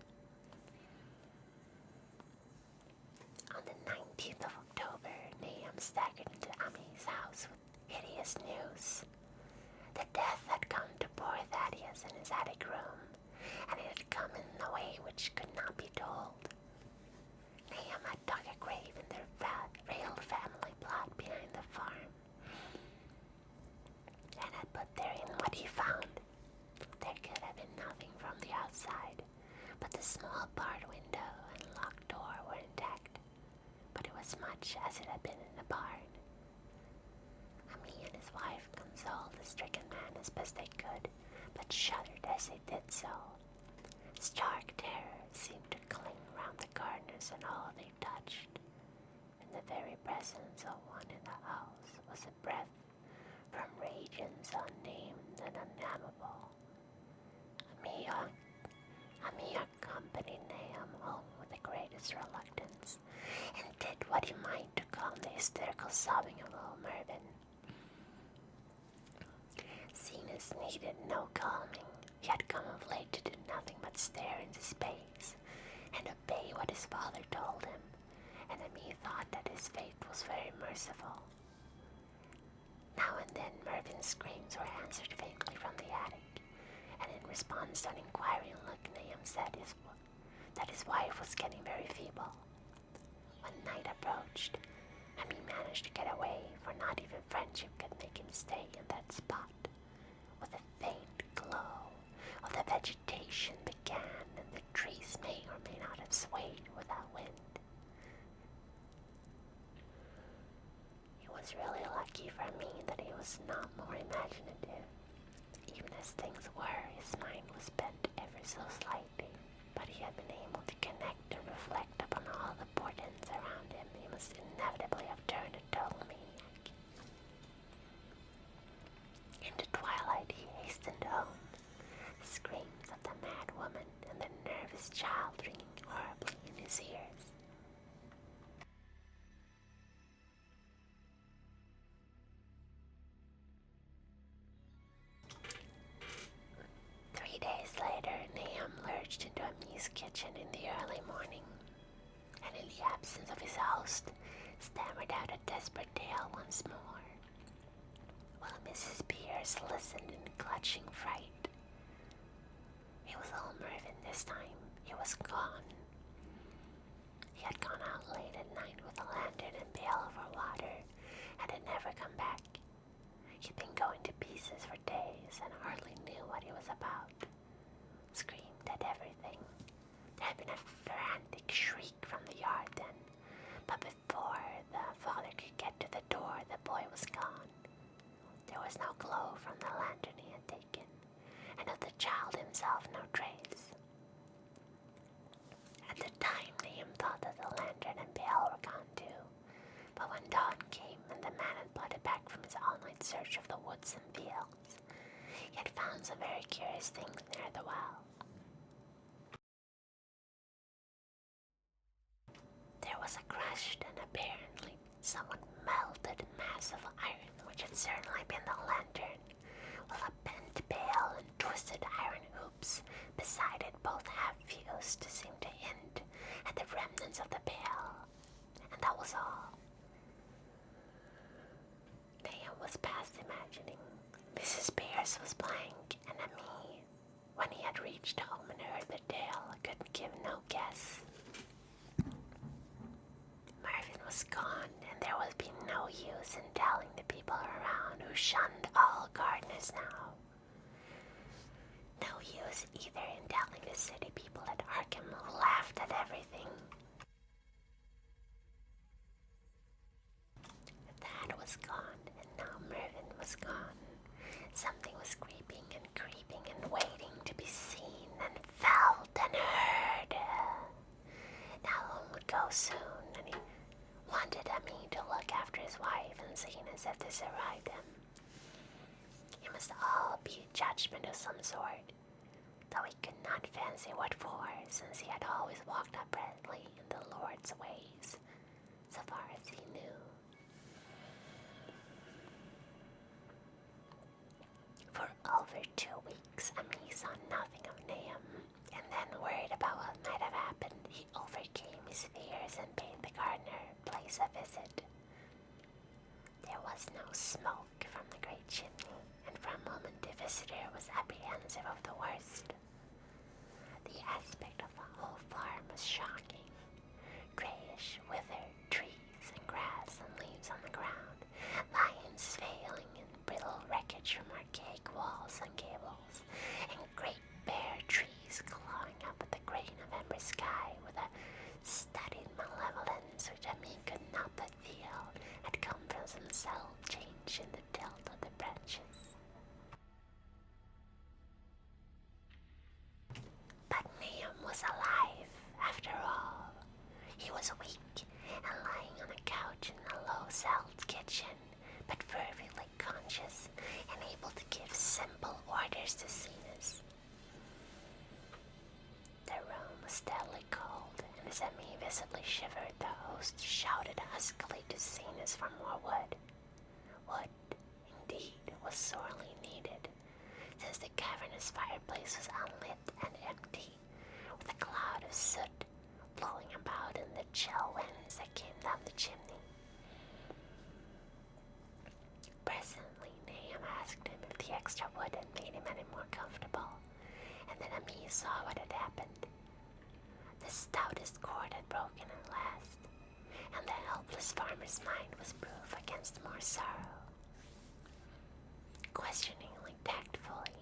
On the 19th of October, Nahum staggered into Ami's house with hideous news. The death had come to poor Thaddeus in his attic room, and it had come in a way which could not be told. Nahum had dug a grave in their railed family plot behind the farm, and had put therein what he found. There could have been nothing from the outside, but the small barred window and locked door were intact, but it was much as it had been in the barn. Ami and his wife consoled the stricken man as best they could, but shuddered as they did so. Stark terror seemed to cling round the gardeners and all they touched. In the very presence of one in the house was a breath from regions unnamed and unnamable. Ami accompanied Nahum home with the greatest reluctance, and did what he might to hysterical sobbing of little Mervyn. Zenas needed no calming. He had come of late to do nothing but stare into space and obey what his father told him, and Amy thought that his fate was very merciful. Now and then Mervyn's screams were answered faintly from the attic, and in response to an inquiring look, Nahum said that his wife was getting very feeble. When night approached, Amy managed to get away, for not even friendship could make him stay in that spot. With a faint glow of the vegetation began, and the trees may or may not have swayed without wind. It was really lucky for me that he was not more imaginative. Even as things were, his mind was bent ever so slightly, but he had been able to connect and reflect upon all the portents around him. He must inevitably have turned a total maniac. In the twilight he hastened home, the screams of the mad woman and the nervous child ringing horribly in his ears. Days later, Nahum lurched into Amy's kitchen in the early morning, and in the absence of his host, stammered out a desperate tale once more, while Mrs. Pierce listened in clutching fright. It was old Mervyn this time. He was gone. He had gone out late at night with a lantern and pail for water, and had never come back. He'd been going to pieces for days and hardly knew what he was about. Screamed at everything. There had been a frantic shriek from the yard then, but before the father could get to the door, the boy was gone. There was no glow from the lantern he had taken, and of the child himself no trace. At the time, Nahum thought that the lantern and pail were gone too, but when dawn came and the man had plodded back from his all-night search of the woods and fields, he had found some very curious things near the well. There was a crushed and apparently somewhat melted mass of iron, which had certainly been the lantern, while a bent pail and twisted iron hoops beside it, both half fused, seemed to hint at the remnants of the pail, and that was all. Nahum was past imagining. Mrs. Pierce was blank, and Amy, when he had reached home and heard the tale, could give no guess. Mervyn was gone, and there would be no use in telling the people around who shunned all gardeners now. No use either in telling the city people at Arkham who laughed at everything. Dad was gone, and now Mervyn was gone. Something was creeping and waiting to be seen and felt and heard. Now home would go soon, and he wanted Emmy to look after his wife and Zenas if this arrived him. It must all be a judgment of some sort, though he could not fancy what for, since he had always walked uprightly in the Lord's ways, so far as he knew. For over 2 weeks, Ami saw nothing of Nahum, and then, worried about what might have happened, he overcame his fears and paid the gardener place a visit. There was no smoke from the great chimney, and for a moment the visitor was apprehensive of the worst. The aspect of the whole farm was shocking. Grayish, withered trees and grass and leaves on the ground, lions failing in brittle wreckage from archaic walls and gables, and great bare trees clawing up at the grey November sky with a studied malevolence which Ami could not but feel had come from some subtle change in the tilt of the branches. But Nahum was alive, after all. He was weak and lying on a couch in the low-celled kitchen, but perfectly conscious and able to give simple orders to Zenas. The room was deadly cold, and As Emmy visibly shivered, the host shouted huskily to Zenas for more wood. Wood, indeed, was sorely needed, since the cavernous fireplace was unlit and empty, with a cloud of soot blowing about in the chill winds that came down the chimney. Presently, Nahum asked him if the extra wood had made him any more comfortable, and then Ami saw what had happened. The stoutest cord had broken at last, and the helpless farmer's mind was proof against more sorrow. Questioningly, tactfully,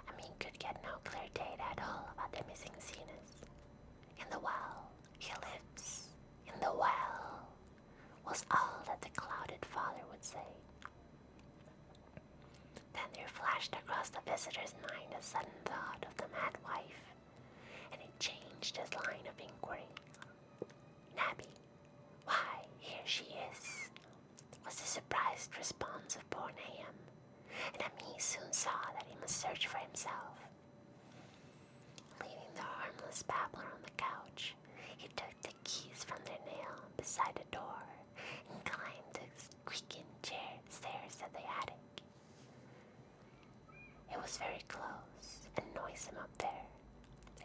Ami could get no clear data at all about the missing Zenas. In the well, he lives. In the well, was all that the clouded father would say. Then there flashed across the visitor's mind a sudden thought of the mad wife, and he changed his line of inquiry. Nabby, why, here she is, was the surprised response of poor Nahum, and Ami soon saw that he must search for himself. Leaving the harmless babbler on the couch, he took the keys from their nail beside the door and climbed the creaking stairs to the attic. It was very close and noisome up there,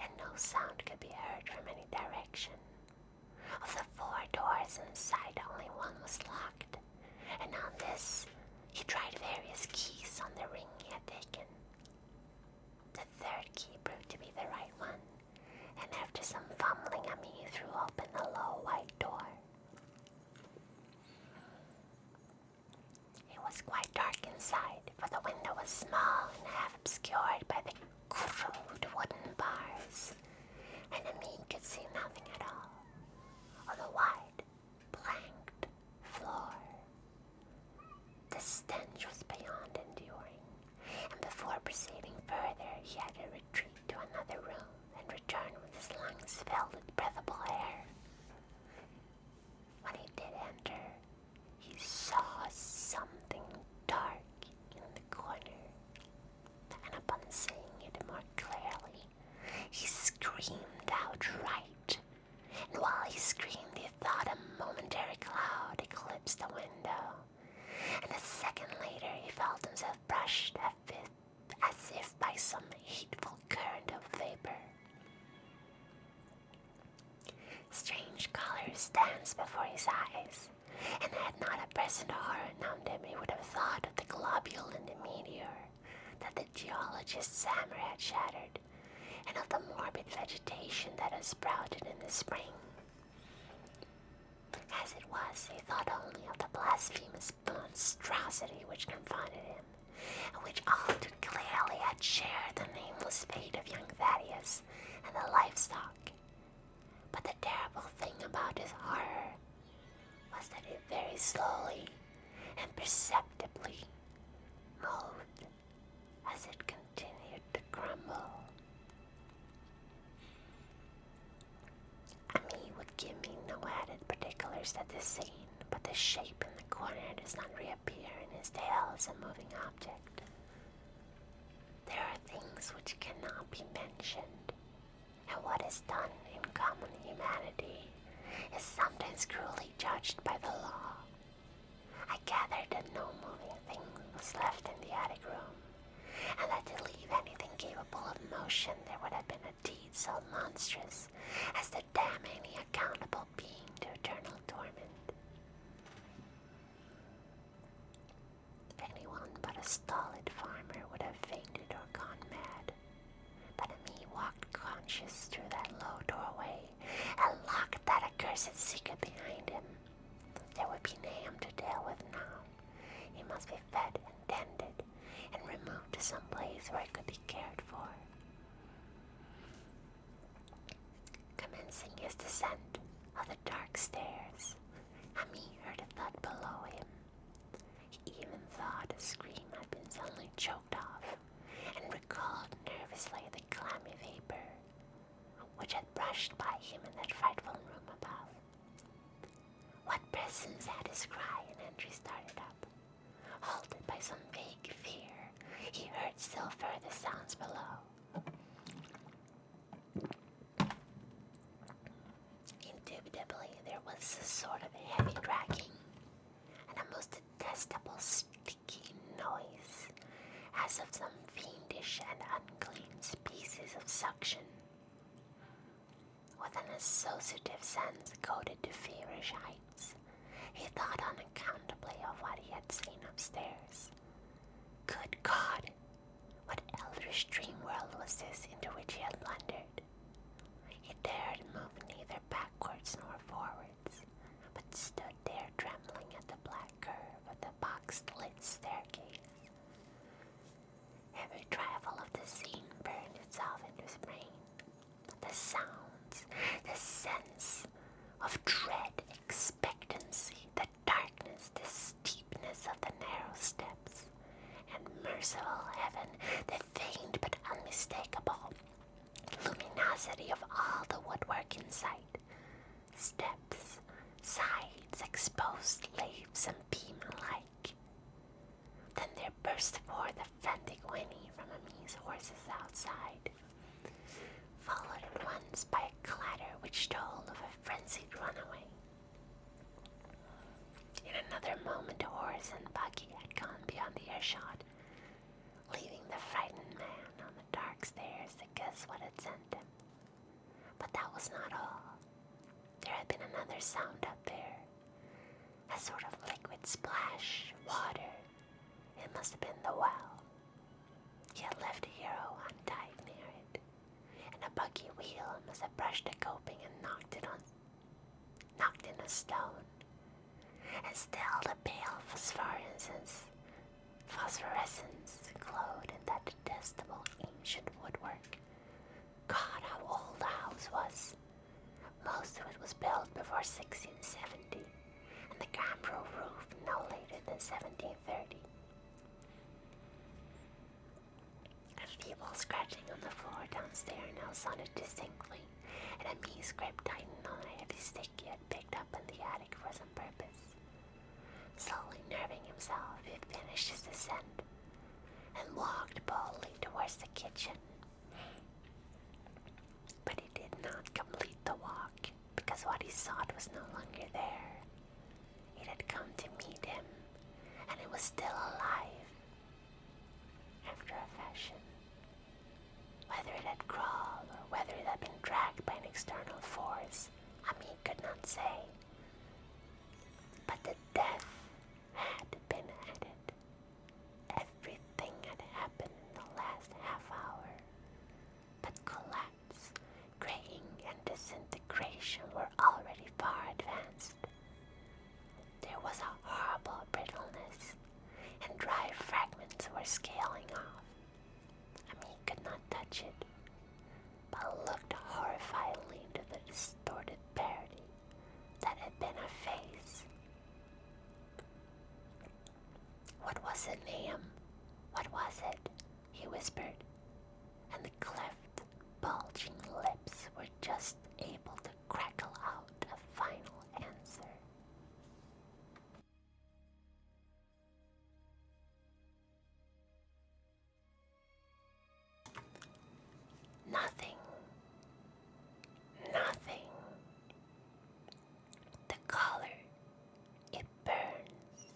and no sound could be heard from any direction. Of the 4 doors inside, only one was locked, and on this he tried various keys on the ring he had taken. The 3rd key proved to be the right one, and after some fumbling, Ami threw open the low white door. It was quite dark inside, for the window was small and half obscured by the crude wooden bars, and Ami could see nothing at all on the wide, planked floor. The stench was beyond enduring, and before proceeding further, he had to retreat to another room and return with his lungs filled with breathable air. When he did enter, he saw something dark in the corner, and upon seeing it more clearly, he screamed outright. And while he screamed, he thought a momentary cloud eclipsed the window, and a second later he felt himself brushed as if by some hateful current of vapor. Strange colors danced before his eyes, and had not a present horror numbed him, he would have thought of the globule in the meteor that the geologist's hammer had shattered, and of the morbid vegetation that had sprouted in the spring. As it was, he thought only of the blasphemous monstrosity which confronted him, and which all too clearly had shared the nameless fate of young Thaddeus and the livestock. But the terrible thing about his horror was that it very slowly and perceptibly moved as it continued to crumble. Ami would give me no added particulars at this scene, but the shape in the corner does not reappear in his tale as a moving object. There are things which cannot be mentioned, and what is done in common humanity is sometimes cruelly judged by the law. I gathered that no moving thing was left in the attic room, and that to leave anything capable of motion there would have been a deed so monstrous as to damn any accountable being to eternal torment. Anyone but a stolid farmer would have fainted or gone mad, but Ami walked conscious through that low doorway and locked that accursed secret behind him. There would be Nahum to deal with now. He must be fed and tended, and removed to some place where he could be cared for. Commencing his descent of the dark stairs, Ami heard a thud below him. He even thought a scream had been suddenly choked off, and recalled nervously the clammy vapor which had brushed by him in that frightful room above. What presence had his cry and entry started up? Halted by some vague fear, he heard still further sounds below. was a sort of heavy dragging and a most detestable sticky noise, as of some fiendish and unclean species of suction, with an associative sense goaded to feverish heights. He thought unaccountably of what he had seen upstairs. Good God! What eldritch dream world was this into which he had blundered? He dared move neither backwards nor forwards, but stood there trembling at the black curve of the box-lit staircase. Every trifle of the scene burned itself into his brain. The sounds, the sense of dread expectancy, the darkness, the steepness of the narrow steps, and merciful heaven, the faint but unmistakable luminosity of all the woodwork in sight. Steps, sides, exposed leaves, and beam alike. Then there burst forth a frantic whinny from Ami's horses outside, followed at once by a clatter which told of a frenzied runaway. In another moment, horse and buggy had gone beyond the earshot, leaving the frightened man on the dark stairs to guess what had sent him. But that was not all. There had been another sound up there, a sort of liquid splash, water. It must have been the well. He had left a hero untied near it, and a buggy wheel must have brushed the coping and knocked in a stone. And still the pale phosphorescence glowed in that detestable ancient woodwork. God, how old the house was! Most of it was built before 1670, and the gambrel roof no later than 1730. A feeble scratching on the floor downstairs now sounded distinctly, and Ami's grip tightened on a heavy stick he had picked up in the attic for some purpose. Slowly nerving himself, he finished his descent and walked boldly towards the kitchen. But he did not complete the walk, because what he sought was no longer there. It had come to meet him, and it was still alive, after a fashion. Whether it had crawled or whether it had been dragged by an external force, Ami could not say. But the death had been added. Everything had happened in the last half hour. But collapse, graying, and disintegration were already far advanced. There was a horrible brittleness, and dry fragments were scaling off. Ami could not touch it, but looked horrifiedly into the distorted parody that had been a face. What was it, Nahum? What was it? He whispered, and the cleft, bulging lips were just able to crackle out a final answer. Nothing. Nothing. The collar, it burns,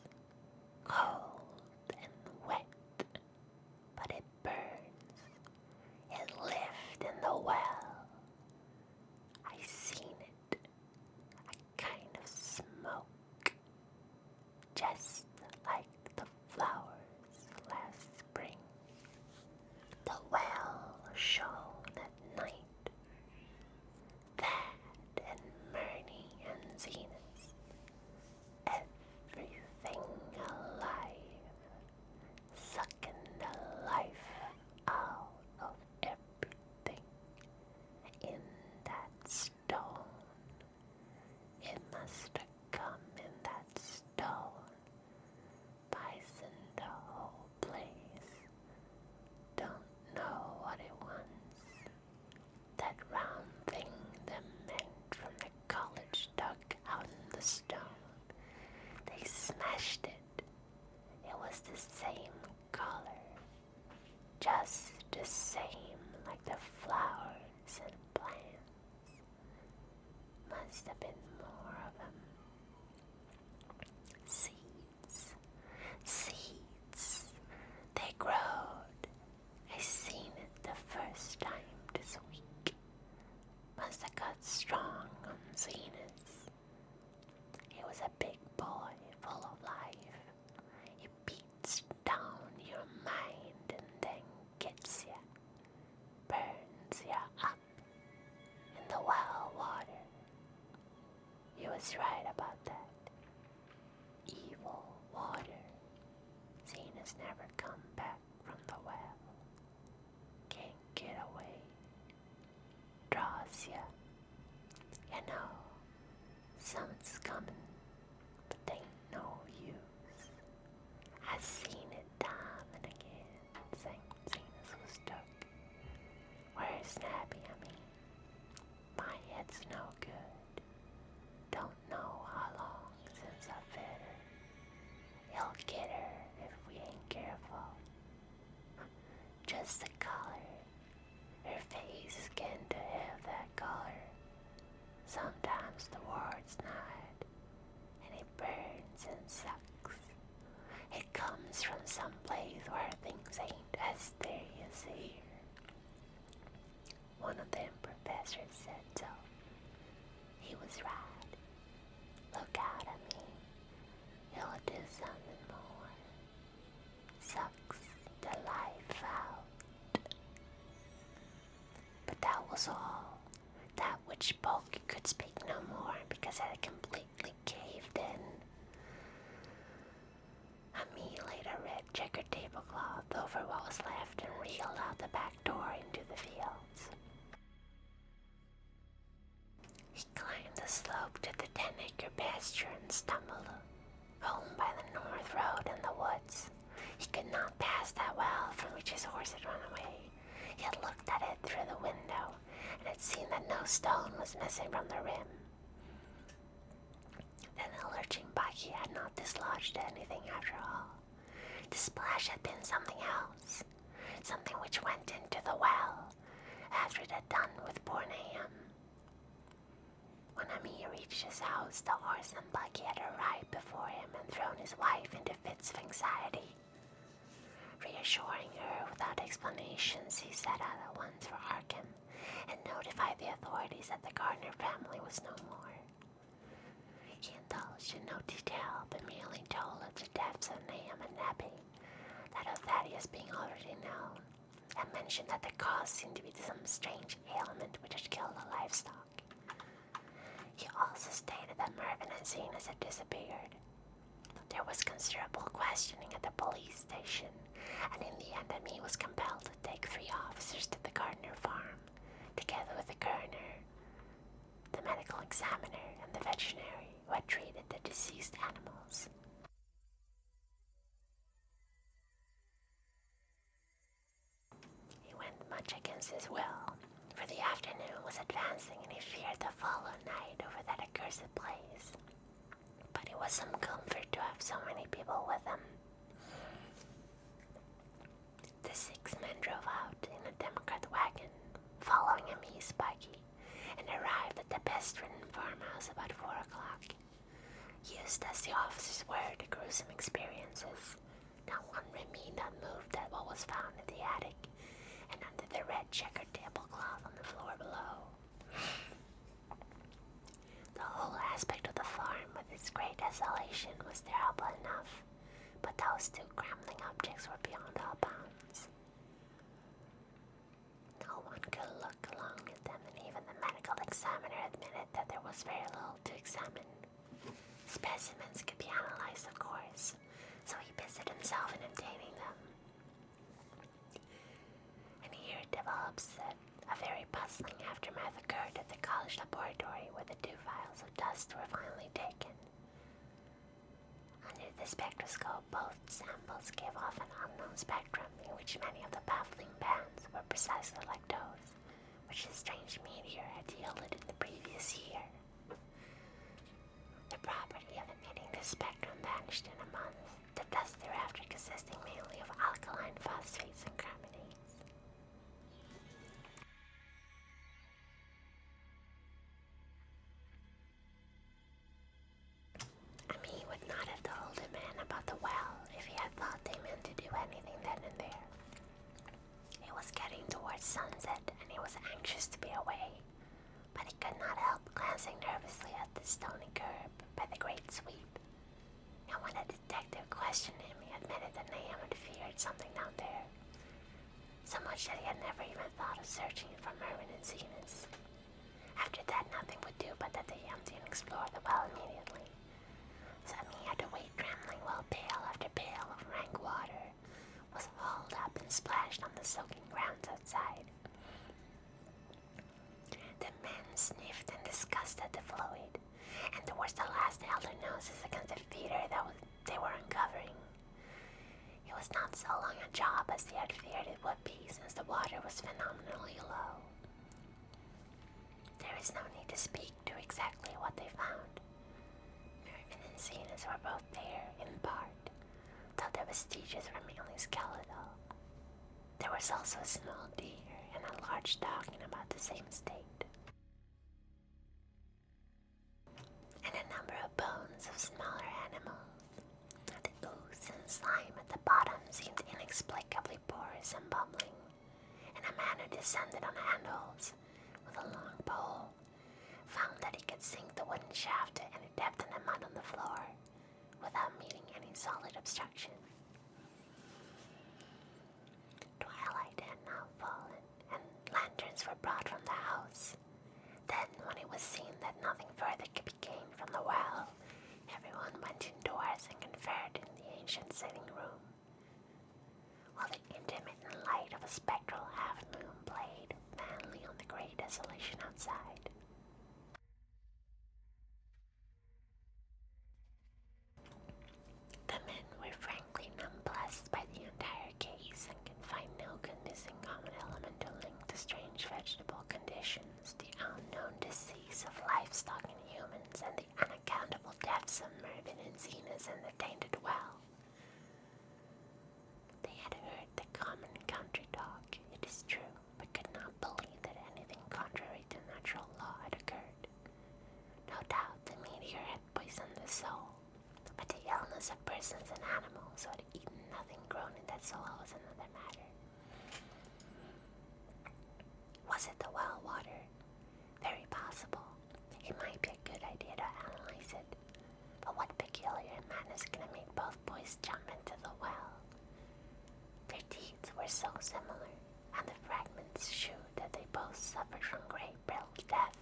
cold and wet, but it burns. It lived in the well. I seen it. A kind of smoke, just like the flowers last spring. The well shone at night. That and Murney and Zenith, everything alive, sucking the life out of everything in that stone. It must have come in that stone, poisoned the whole place. Don't know what it wants. That round thing the men from the college dug out in the stone. They smashed it. It was the same color. Just the same like the flowers and plants. Must have been more of a strong uneasiness. He was a big boy full of life. He beats down your mind and then gets you, burns you up in the well water. He was right about that. Evil water. Seen has never come back from the well. Can't get away. Draws ya. You know, something's coming, but they ain't no use. I've seen it time and again. St. Zenas was stuck. Where's Snappy, I mean? My head's no good. Don't know how long since I fed her. He'll get her if we ain't careful. Just the color. Her face is getting to have that color. Sometimes the word's not, and it burns and sucks. It comes from some place where things ain't as they as here. One of them professors said so. He was right. Look out at me. He'll do something more. Sucks the life out. But that was all. That witch spoke could speak no more because it had completely caved in. Ami laid a red checkered tablecloth over what was left and reeled out the back door into the fields. He climbed the slope to the 10-acre pasture and stumbled home by the north road in the woods. He could not pass that well from which his horse had run away. He had looked at it through the window and had seen that no stone was missing from the rim. Then the lurching buggy had not dislodged anything after all. The splash had been something else, something which went into the well after it had done with poor Nahum. When Ami reached his house, the horse and buggy had arrived before him and thrown his wife into fits of anxiety. Reassuring her without explanations, he set out at once for Arkham and notified the authorities that the Gardner family was no more. He indulged in no detail, but merely told of the deaths of Nahum and Nebby, that of Thaddeus being already known, and mentioned that the cause seemed to be some strange ailment which had killed the livestock. He also stated that Mervyn and Zenas had disappeared. There was considerable questioning at the police station, and in the end Ami was compelled to take 3 officers to the Gardner farm, together with the coroner, the medical examiner, and the veterinary who had treated the deceased animals. He went much against his will, for the afternoon was advancing and he feared the follow night over that accursed place. But it was some comfort to have so many people with him. The 6 men drove out in a Democrat wagon, following Ami's buggy, and arrived at the best-ridden farmhouse about 4 o'clock. Used as the officers were to gruesome experiences, not one remained unmoved at what was found in the attic and under the red checkered tablecloth on the floor below. The whole aspect of the farm, with its great desolation, was terrible enough, but those 2 crumbling objects were beyond all bounds. No one could look along at them, and even the medical examiner admitted that there was very little to examine. Specimens could be analyzed, of course, so he busied himself in obtaining them. And here it develops that a very puzzling aftermath occurred at the college laboratory where the 2 vials of dust were finally taken. Under the spectroscope, both samples gave off an unknown spectrum in which many of the baffling bands were precisely like those which the strange meteor had yielded in the previous year. The property of emitting the spectrum vanished in a month, the dust thereafter consisting mainly of alkaline phosphates and carbonates. Ami would not have told the man about the well if he had thought they meant to do anything then and there. It was getting towards sunset and he was anxious to be away, but he could not help stony curb by the great sweep, and when the detective questioned him, he admitted that Nahum had feared something down there, so much that he had never even thought of searching for Mervyn and Zenas. After that, nothing would do but that they empty and explore the well immediately. So he had to wait trembling while pail after pail of rank water was hauled up and splashed on the soaking grounds outside. The men sniffed and disgusted the fluid, and towards the last held their noses against the feeder they were uncovering. It was not so long a job as they had feared it would be, since the water was phenomenally low. There is no need to speak to exactly what they found. Mervyn and Zenas were both there, in part, though the vestiges were mainly skeletal. There was also a small deer and a large dog in about the same state, and a number of bones of smaller animals. The ooze and slime at the bottom seemed inexplicably porous and bubbling, and a man who descended on handholds with a long pole found that he could sink the wooden shaft to any depth in the mud on the floor without meeting any solid obstruction. Twilight had now fallen, and lanterns were brought from the house. Then, when it was seen that nothing further could be gained from the well, everyone went indoors and conferred in the ancient sitting room, while the intermittent light of a spectral half-moon played manly on the grey desolation outside. The men were frankly nonplussed by the entire case and could find no convincing common element to link the strange vegetable conditions, the unknown disease of livestock and humans, and the unaccountable deaths of Mervyn and Zenas in the tainted well. They had heard the common country talk, it is true, but could not believe that anything contrary to natural law had occurred. No doubt the meteor had poisoned the soul, but the illness of persons and animals who had eaten nothing grown in that soil was another matter. Was it the well water? Very possible. It might be a good idea to analyze it. But what peculiar madness could have made both boys jump into the well? Their deeds were so similar, and the fragments showed that they both suffered from great brittle death.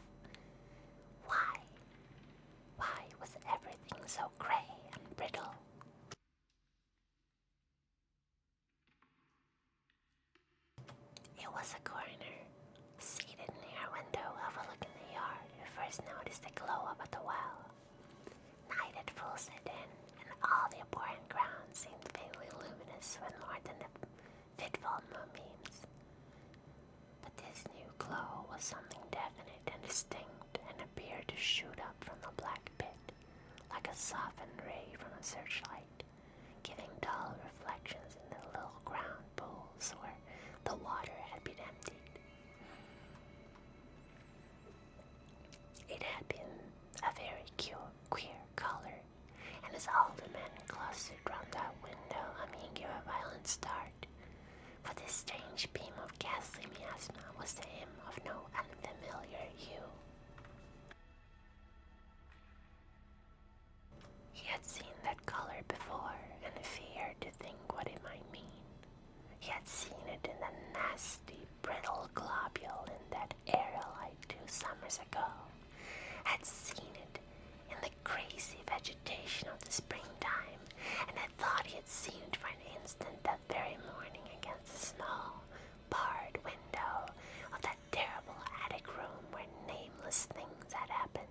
Why? Why was everything so grey and brittle? It was a coroner, seated near a window overlooking the yard, who first noticed the glow up at the well. Night had full set in, and all the abhorrent ground seemed faintly luminous with more than the fitful moonbeams. But this new glow was something definite and distinct, and appeared to shoot up from the black pit, like a softened ray from a searchlight, giving dull reflections in the little ground pools where the water had been emptied. It had been a very queer color, and as all the men clustered round that window, Amin gave a violent start, for this strange beam of ghastly miasma was to him of no unfamiliar hue. He had seen that color before, and feared to think what it might mean. He had seen it in the nasty, brittle globule in that aerolite 2 summers ago, had seen it in the crazy vegetation of the springtime, and had thought he had seen it for an instant that very morning against the small, barred window of that terrible attic room where nameless things had happened.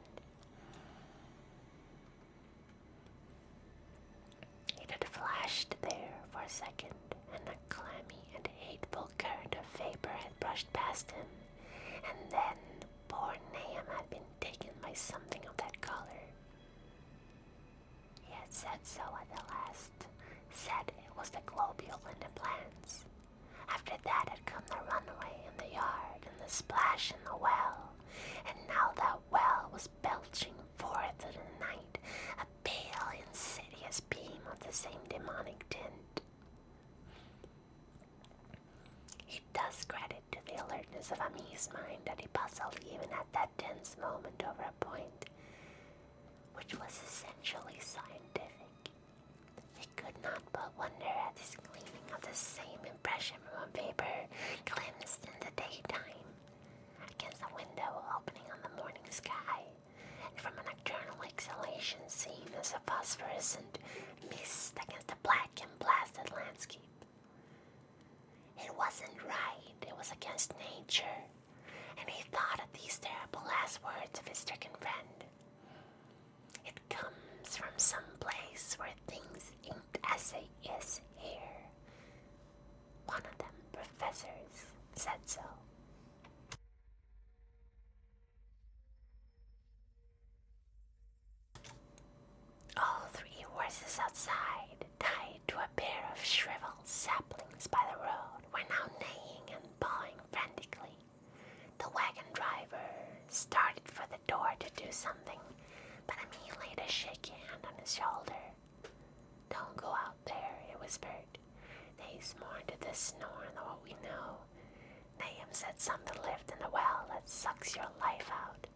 It had flashed there for a second, and a clammy and hateful current of vapor had brushed past him, and then poor Nahum had been taken by something of that color. He had said so at the last, said it was the globule in the plants. After that had come the runaway in the yard and the splash in the well, and now that well was belching forth in the night a pale, insidious beam of the same demonic tint. It does credit to the alertness of Amin's mind that he puzzled even at that tense moment over a point which was essentially scientific. He could not but wonder at his gleaning of the same impression from a paper glimpsed in the daytime, against a window opening on the morning sky, and from a nocturnal exhalation seen as a phosphorescent mist against the black and blasted landscape. It wasn't right, it was against nature, and he thought of these terrible last words of his stricken friend. It comes from some place where things ain't as they is here. One of them professors said so. All three horses outside, tied to a pair of shriveled saplings by the road, were now neighing and pawing frantically. The wagon driver started for the door to do something, but Emil laid a shaky hand on his shoulder. "Don't go out there," he whispered. "There's more to this snore than what we know. Nahum said something lived in the well that sucks your life out.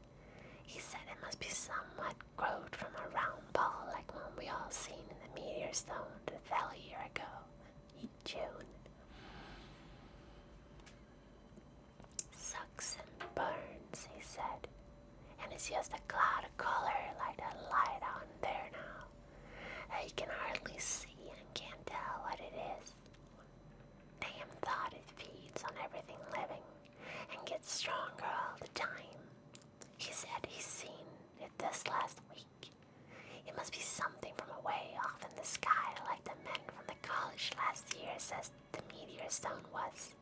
He said it must be somewhat growed from a round ball like one we all seen in the meteor stone that fell a year ago, in June. Sucks and burns," he said, "and it's just a cloud of color like that light out there now, that you can hardly see and can't tell what it is. Nahum thought it feeds on everything living and gets stronger all the time. He said he's seen it this last week. It must be something from away off in the sky like the men from the college last year says the meteor stone was.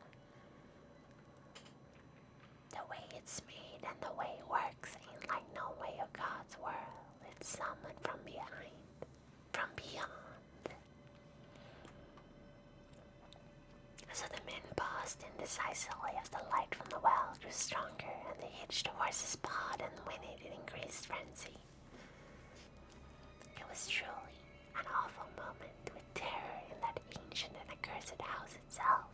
The way it's made and the way it works ain't like no way of God's world. It's somewhat from behind, from beyond." So the men paused indecisively as the light from the well grew stronger and the hitched horses pawed and whinnied in increased frenzy. It was truly an awful moment, with terror in that ancient and accursed house itself.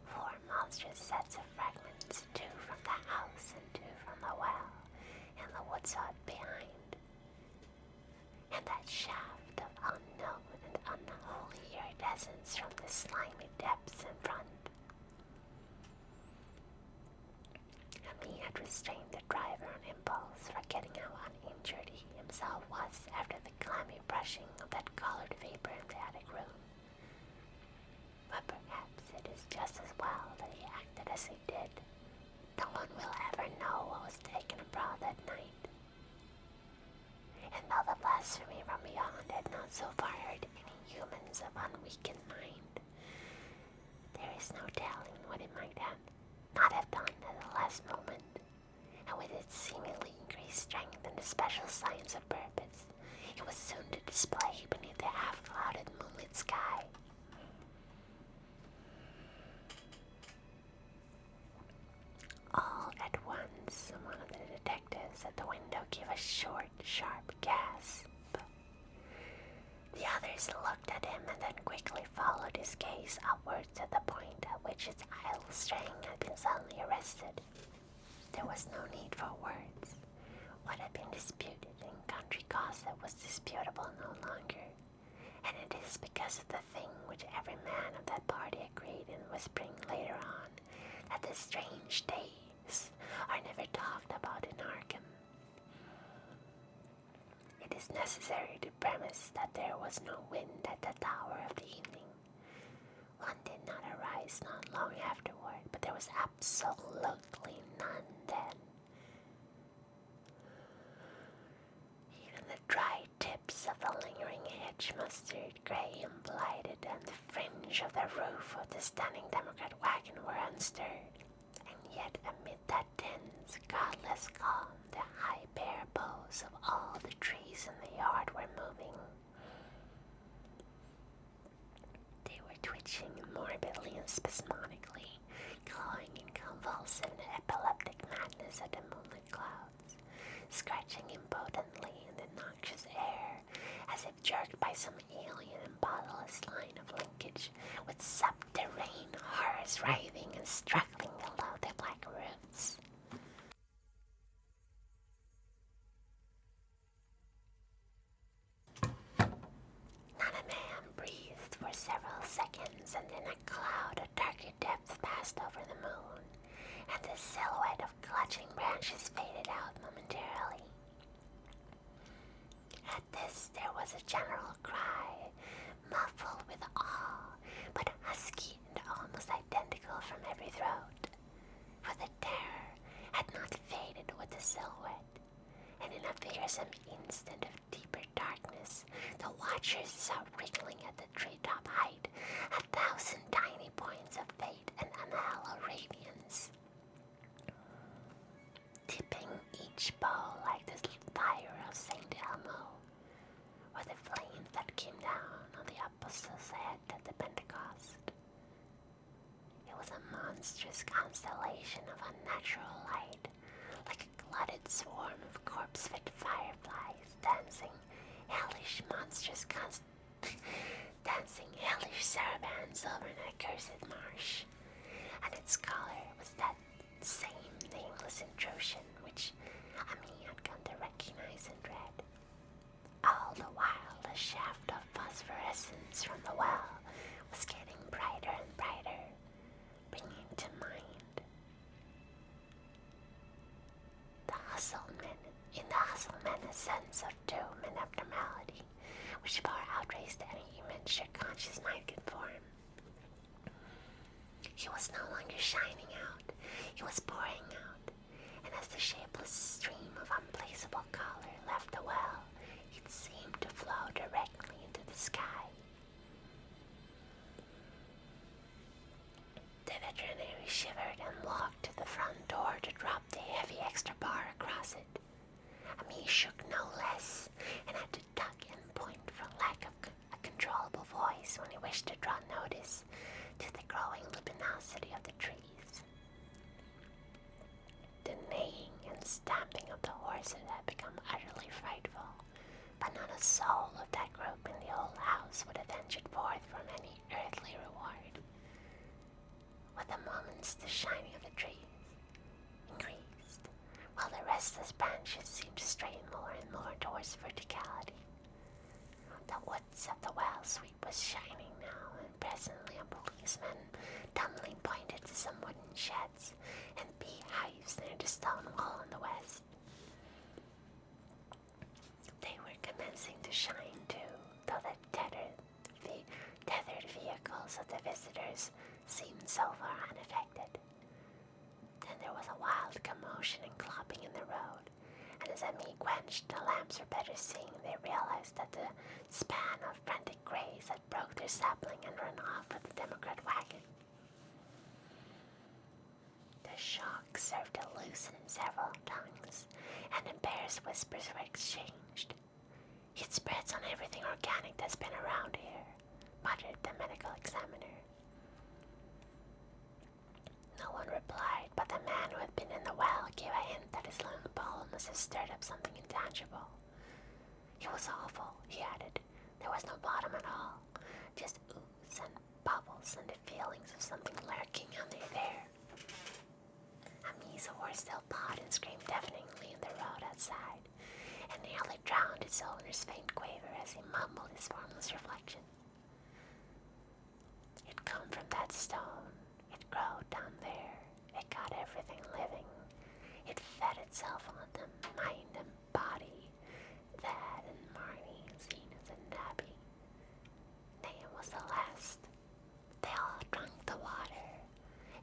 4 monstrous sets of fragments, 2 from the house and 2 from the well, and the woodsod behind. And that shaft of unknown and unholy iridescence from the slimy depths in front. He had restrained the driver on impulse, forgetting how uninjured he himself was after the clammy brushing of that colored vapor in the attic room. But perhaps it is just as well that he acted as he did. No one will ever know what was taken abroad that night. And though the blasphemy from beyond had not so far hurt any humans of unweakened mind, there is no telling what it might not have done at the last moment, and with its seemingly increased strength and especial science of purpose, it was soon to display beneath the half-clouded moonlit sky. All at once, one of the detectives at the window gave a short, sharp gasp. The others looked at him and then quickly followed his gaze upwards to the point at which its idle straying had been suddenly arrested. There was no need for words. What had been disputed in country gossip was disputable no longer, and it is because of the thing which every man of that party agreed in whispering later on, that the strange days are never talked about in Arkham. It is necessary to premise that there was no wind at the tower of the evening. One did not arise not long afterward, but there was absolutely none then. Even the dry tips of the lingering hedge mustard gray and blighted, and the fringe of the roof of the stunning Democrat wagon were unstirred, and yet amid that dense, godless calm, the high bare boughs of all the trees in the yard were moving. They were twitching morbidly and spasmodically, clawing in convulsive and epileptic madness at the moonlit clouds, scratching impotently in the noxious air, as if jerked by some alien and bodiless line of linkage, with subterranean horrors writhing and struggling below their black roots. and then a cloud of darker depth passed over the moon, and the silhouette of clutching branches faded out momentarily. At this there was a general cry, muffled with awe, but husky and almost identical from every throat, for the terror had not faded with the silhouette, and in a fearsome instant of deeper darkness, the watchers saw wriggling at the treetop height 1,000 tiny points of fate and unhallowed radiance, tipping each bow like the fire of Saint Elmo, or the flames that came down on the apostle's head at the Pentecost. It was a monstrous constellation of unnatural light, like a glutted swarm of corpse-fit fireflies dancing hellish sarabands over an accursed marsh, and its color was that same nameless intrusion which Ami had come to recognize and dread. All the while, a shaft of phosphorescence from the well was getting brighter and brighter, bringing to mind a sense of doom and abnormality, which far outraised any image your conscious mind could form. He was no longer shining out, he was pouring out, and as the shapeless stream of unplaceable color left the well, it seemed to flow directly into the sky. The veterinary shivered and walked to the front door to drop the heavy extra bar across it. Ami shook no less, and had to duck and point for lack of a controllable voice when he wished to draw notice to the growing luminosity of the trees. The neighing and stamping of the horses had become utterly frightful, but not a soul of that group in the old house would have ventured forth from any earthly reward. With the moments, the shining of the trees increased, while the restless branches seemed to strain more and more towards verticality. The woods of the well sweep was shining now, and presently a policeman tumbling pointed to some wooden sheds and beehives near the stone wall on the west. They were commencing to shine too, though the tethered vehicles of the visitors seemed so far unaffected. Then there was a wild commotion and clopping in the road, and as Ami quenched the lamps for better seeing, they realized that the span of frantic grays had broke their sapling and run off with the Democrat wagon. The shock served to loosen several tongues, and embarrassed whispers were exchanged. "It spreads on everything organic that's been around here," muttered the medical examiner. No one replied, but the man who had been in the well gave a hint that his lung pollen must have stirred up something intangible. "It was awful," he added. "There was no bottom at all, just ooze and bubbles and the feelings of something lurking under there." Ami's horse still pawed and screamed deafeningly in the road outside, and nearly drowned its owner's faint quaver as he mumbled his formless reflection. "It come from that stone. It growed down there. It got everything living. It fed itself on them, mind and body. That and Marnie, Zenith and Nabby. Nahum was the last. They all drunk the water.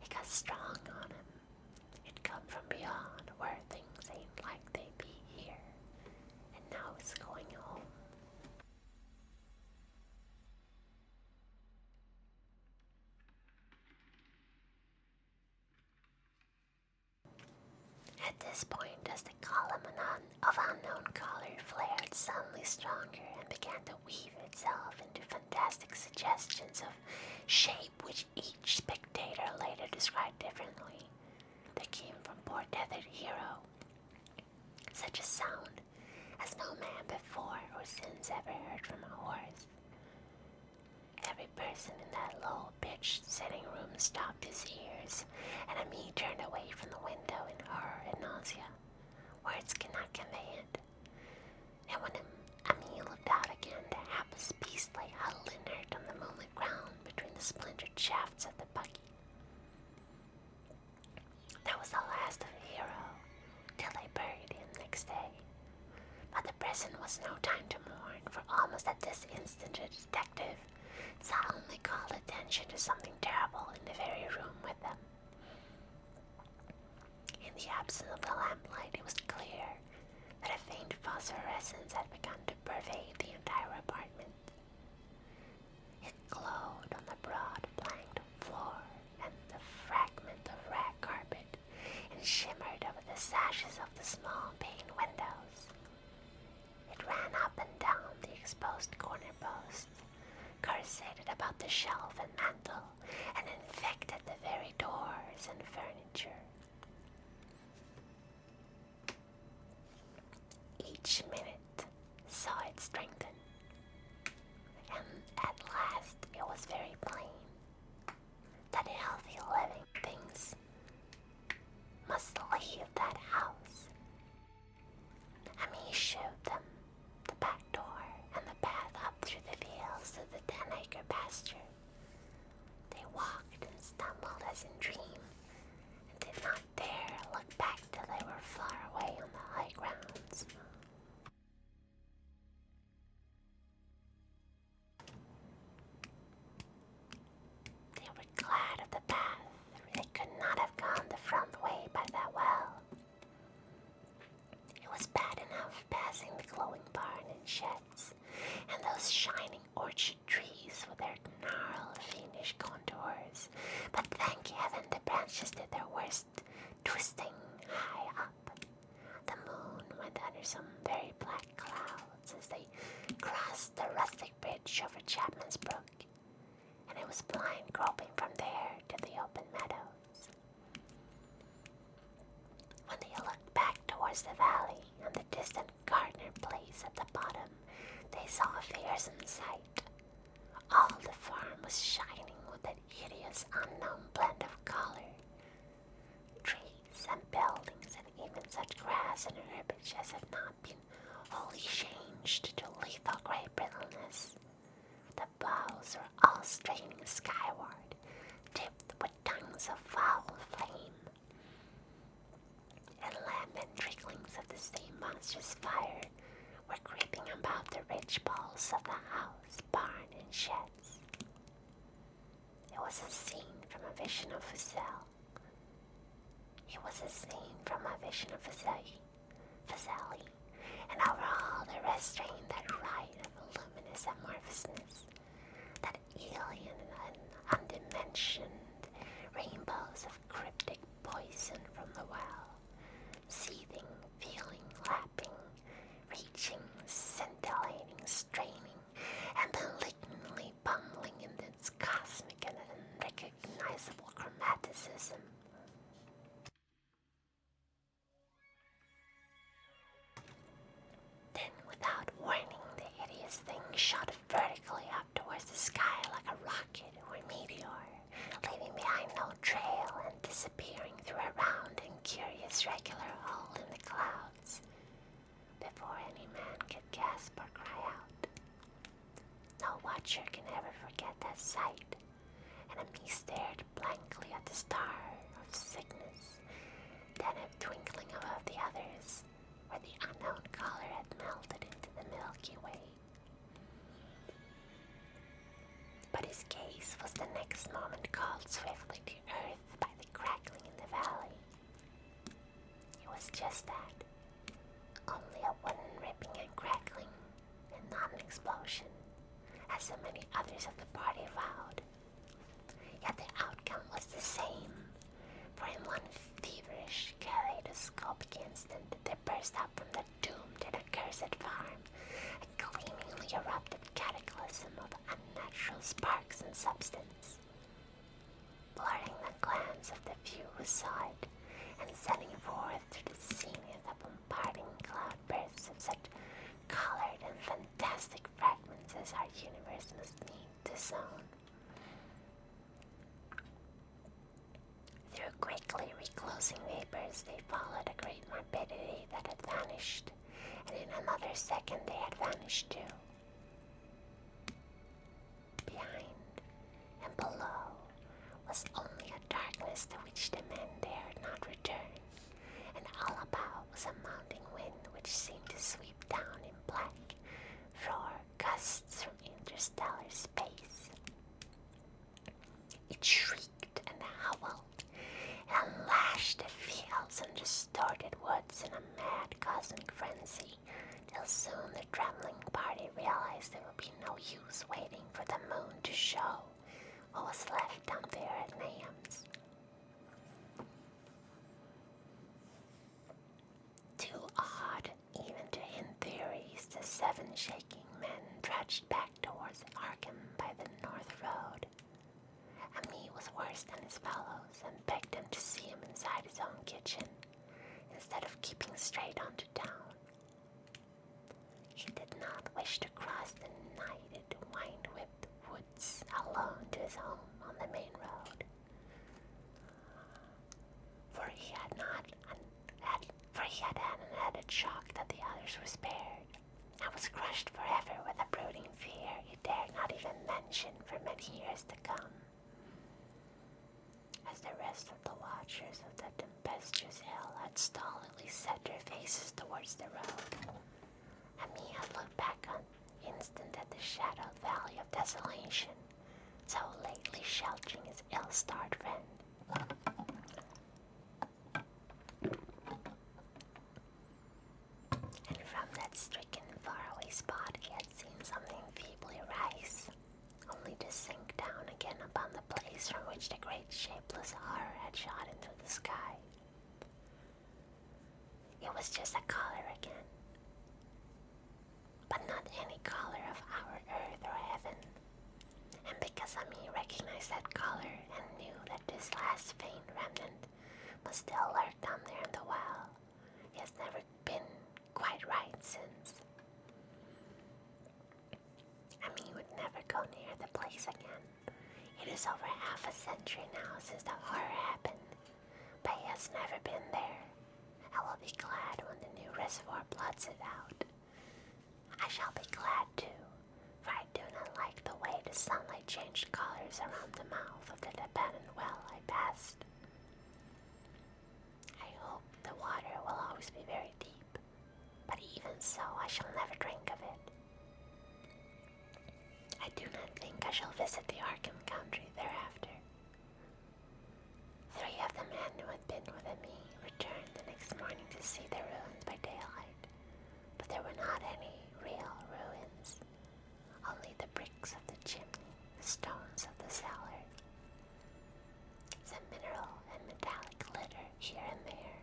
It got strong on him. It come from beyond, where things ain't like they be here. And now it's going home." At this point, as the column of unknown color flared suddenly stronger and began to weave itself into fantastic suggestions of shape which each spectator later described differently, there came from poor tethered hero such a sound as no man before or since ever heard from a horse. Every person in that low-pitched sitting room stopped his ears, and Ami turned away from the window in horror and nausea. Words cannot convey it. And when Ami looked out again, the hapless beast lay huddled inert on the moonlit ground between the splintered shafts of the buggy. That was the last of the hero, till they buried him next day. But the present was no time to mourn, for almost at this instant a detective solemnly called attention to something terrible in the very room with them. In the absence of the lamplight, it was clear that a faint phosphorescence had begun to pervade the entire apartment. It glowed on the broad planked floor and the fragment of rag carpet, and shimmered over the sashes of the small pane windows. It ran up and down the exposed corner posts, coruscated about the shelf and mantel, and infected the very doors and furniture. Each minute saw it strengthen, and at last it was very plain that healthy living things must leave that house. He showed them the back door and the path up through the fields to the 10-acre pasture. They walked and stumbled as in dream, and did not dare look back till they were far away on the high grounds. They were glad of the path, for they could not have gone the front way by that well. It was bad enough passing the glowing barn and sheds, and those shining orchard trees with their gnarled, fiendish contours, but thank heaven the branches did their worst, twisting high up. The moon went under some very black clouds as they crossed the rustic bridge over Chapman's Brook, and it was blind groping from there to the open meadows. When they looked back towards the valley and the distant Gardner place at the bottom, they saw a fearsome sight. All the farm was shining with that hideous unknown blend of color. Trees and buildings and even such grass and herbage as had not been wholly changed to lethal grey brittleness. The boughs were all straining skyward, tipped with tongues of foul flame, and lambent tricklings of the same monstrous fire were creeping about the ridge poles of the house, barn, and sheds. It was a scene from a vision of Fazelle. It was a scene from a vision of Fazelle, and over all the rest reigned that riot of luminous amorphousness, that alien and undimensioned rainbows of cryptic poison from the well, seething, feeling, lapping, reaching, scintillating, straining, and malignantly bumbling in its cosmic and unrecognizable chromaticism. Then, without warning, the hideous thing shot vertically up towards the sky like a rocket or meteor, leaving behind no trail and disappearing through a round and curious regular hole in the clouds, before any man could gasp or cry out. No watcher can ever forget that sight, and me stared blankly at the star of sickness, then a twinkling above the others, where the unknown color had melted into the Milky Way. But his gaze was the next moment called swiftly to earth by the crackling in the valley. It was just that, only a wooden ripping and crackling, and not an explosion, as so many others of the party vowed. Yet the outcome was the same, for in one feverish, kaleidoscopic instant there burst out from the doomed and accursed farm a gleamingly erupted cataclysm of unnatural sparks and substance, blurring the glance of the few who saw it, and sending forth through the zenith a bombarding cloud bursts of such colored and fantastic fragments as our universe must need to zone. Through quickly reclosing vapors, they followed a great morbidity that had vanished, and in another second they had vanished too. Behind and below down in black, roar gusts from interstellar space. It shrieked and howled, and lashed the fields and distorted woods in a mad cosmic frenzy, till soon the trembling party realized there would be no use waiting for the moon to show what was left down there at Nahum's. Too odd even to hint theories, the 7 shaking men trudged back towards Arkham by the North Road. Ami was worse than his fellows and begged them to see him inside his own kitchen, instead of keeping straight on to town. He did not wish to cross the nighted, wind-whipped woods alone to his home on the main road, for he had had an added shock that the others were spared, and was crushed forever with a brooding fear he dared not even mention for many years to come. As the rest of the watchers of the tempestuous hill had stolidly set their faces towards the road, Ami had looked back on instant at the shadowed valley of desolation, so lately sheltering his ill-starred friend. And from that stricken, faraway spot he had seen something feebly rise, only to sink down again upon the place from which the great shapeless horror had shot into the sky. It was just a color again, but not any color of our earth or heaven. And because Ami recognized that color and knew that this last faint remnant must still lurk down there in the well, he has never been quite right since. Ami would never go near the place again. It is over half a century now since the horror happened, but he has never been there. I will be glad when the new reservoir blots it out. I shall be glad too, for I do not like the way the sunlight changed colors around the mouth of the abandoned well I passed. I hope the water will always be very deep, but even so I shall never drink of it. I do not think I shall visit the Arkham country thereafter. 3 of the men who had been with me returned the next morning to see the ruins by daylight, but there were not any real ruins, only the bricks of the chimney, the stones of the cellar, some mineral and metallic glitter here and there,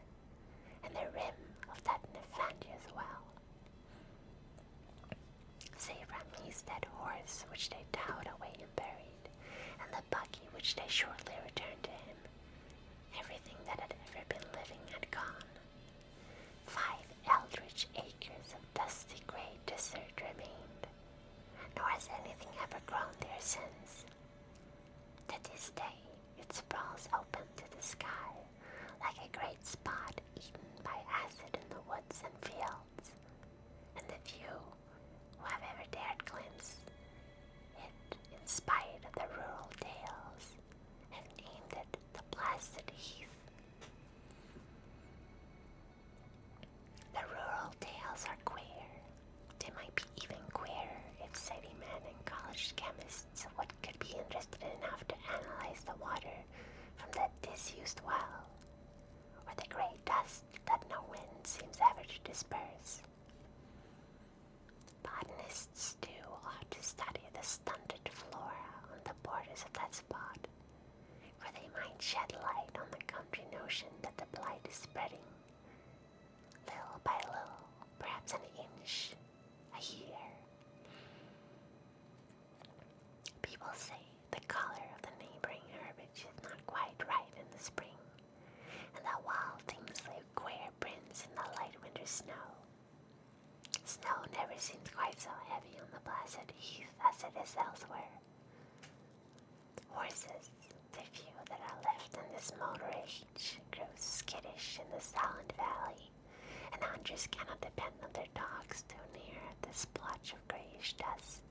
and the rim of that nefarious well. Save Rami's dead horse, which they towed away and buried, and the buggy which they shortly returned to him, everything that had ever been living had gone. 5 eldritch acres of dusty gray desert remained, nor has anything ever grown there since. To this day, it sprawls open to the sky, like a great spot eaten by acid in the woods and fields, and the few who have ever dared glimpse it, in spite of the rural tales, have named it the Blasted Heath. The rural tales are queer. They might be even queerer if city men and college chemists could be interested enough to analyze the water from that disused well, or the grey dust that no wind seems ever to disperse. Botanists, too, ought to study the stunted flora on the borders of that spot, for they might shed light on the country notion that the blight is spreading, little by little, perhaps an inch a year. People say the color of the neighboring herbage is not quite right in the spring, and that wild things leave queer prints in the light winter snow. Snow never seems quite so heavy on the Blasted Heath as it is elsewhere. Horses, the few that are left in this motor age, grow skittish in the silent valley, and hunters cannot depend on their dogs too near the splotch of grayish dust.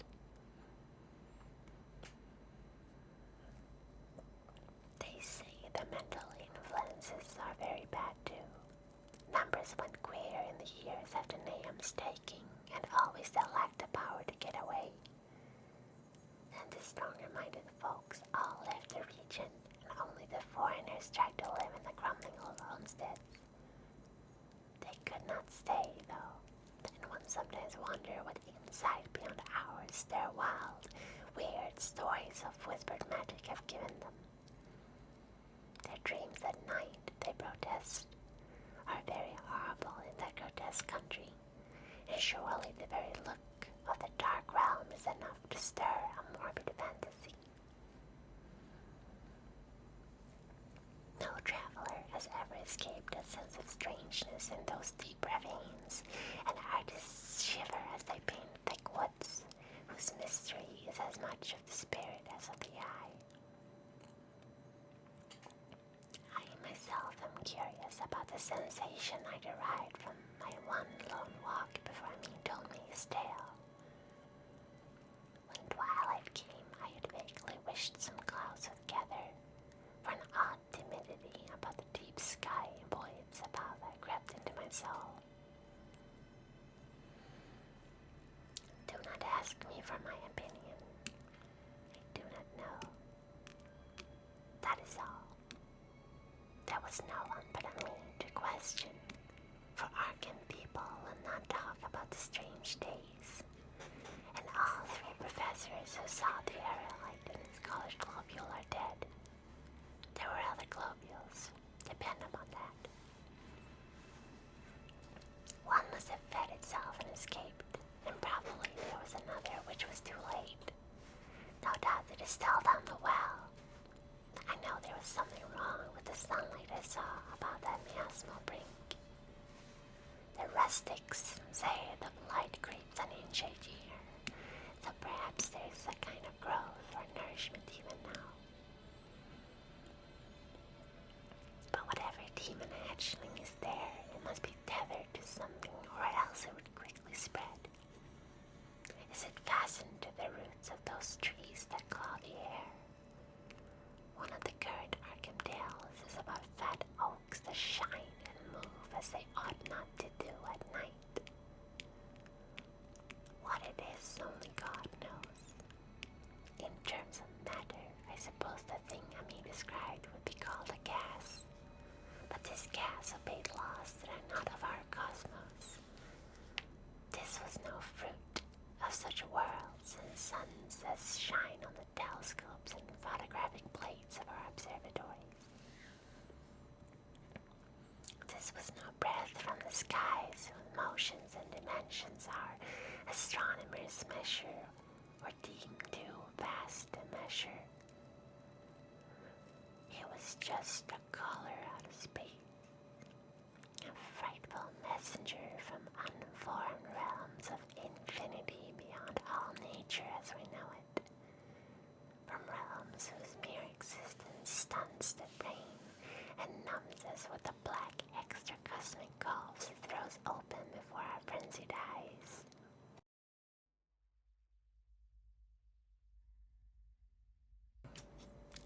They say the mental influences are very bad too. Numbers went queer in the years after Nahum's taking, and always they lacked the power to get away. And the stronger-minded folks all left the region, and only the foreigners tried to live in the crumbling old homesteads. They could not stay, though, and one sometimes wonder what insight beyond ours their wild, weird stories of whispered magic have given them. Their dreams at night, they protest, are very horrible in that grotesque country, and surely the very look of the dark realm is enough to stir a morbid fantasy. No traveler has ever escaped a sense of strangeness in those deep ravines, and artists shiver as they paint thick woods, whose mystery is as much of the spirit as of the eye. I myself am curious about the sensation I derived from my one lone walk before me told me his tale. When twilight came, I had vaguely wished some clouds would gather, for an odd timidity about the deep sky and buoyance above had crept into my soul. Do not ask me for my opinion. I do not know. That is all. There was no one but me to question, for Arkham people will not talk about the strange days, and all three professors who saw the aerolite in its colored globule are dead. There were other globules, depend upon that. One must have fed itself and escaped, and probably there was another which was too late. No doubt it is still down the well. I know there was something wrong with the sunlight I saw about that miasmal brink. The rustics say the light creeps an inch a year, so perhaps there is a kind of growth or nourishment even now. But whatever demon hatchling is there, it must be tethered to something, or else it would quickly spread. Is it fastened to the roots of those trees that claw the air? One of the current Arkham tales is about fat oaks that shine and move as they ought not to do at night. What it is, only God knows. In terms of matter, I suppose the thing Ami described would be called a gas. But this gas obeyed laws that are not of our cosmos. This was no fruit of such worlds and suns as shine on the telescopes and photographic plates of our observatories. This was no breath from the skies whose motions and dimensions are astronomers measure or deem too vast to measure. It was just a caller out of space, a frightful messenger from unformed realms of infinity beyond all nature as we know it, from realms whose mere existence stuns the brain and numbs us with the black extra-cosmic gulfs it throws open before our frenzied eyes.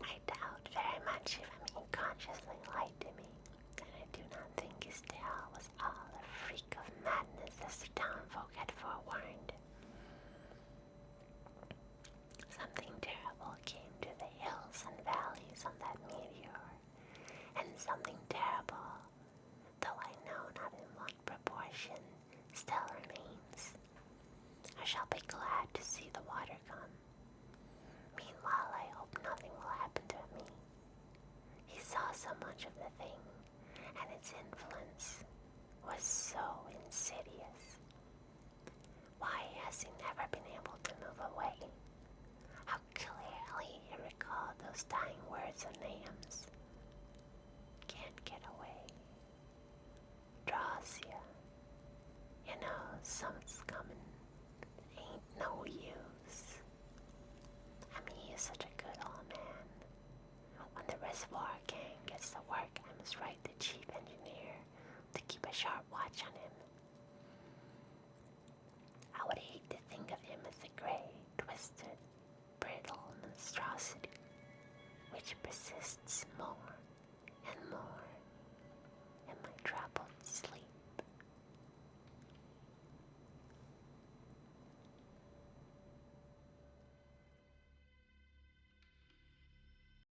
I doubt very much if Ami consciously lied to me, and I do not think his tale was all a freak of madness as the townfolk had forewarned. Something terrible came to the hills and valleys on that meteor, and something terrible, though I know not in what proportion, still remains. I shall be glad to see the water come. Meanwhile, I hope nothing will happen to me. He saw so much of the thing, and its influence was so insidious. Why has he never been able to move away? How clearly he recalled those dying words of Nahum's. Can't get away. Draws ya. You know, something's coming. Ain't no use. I mean, he's such a good old man. When the reservoir gang gets to work, I must write the chief engineer to keep a sharp watch on him.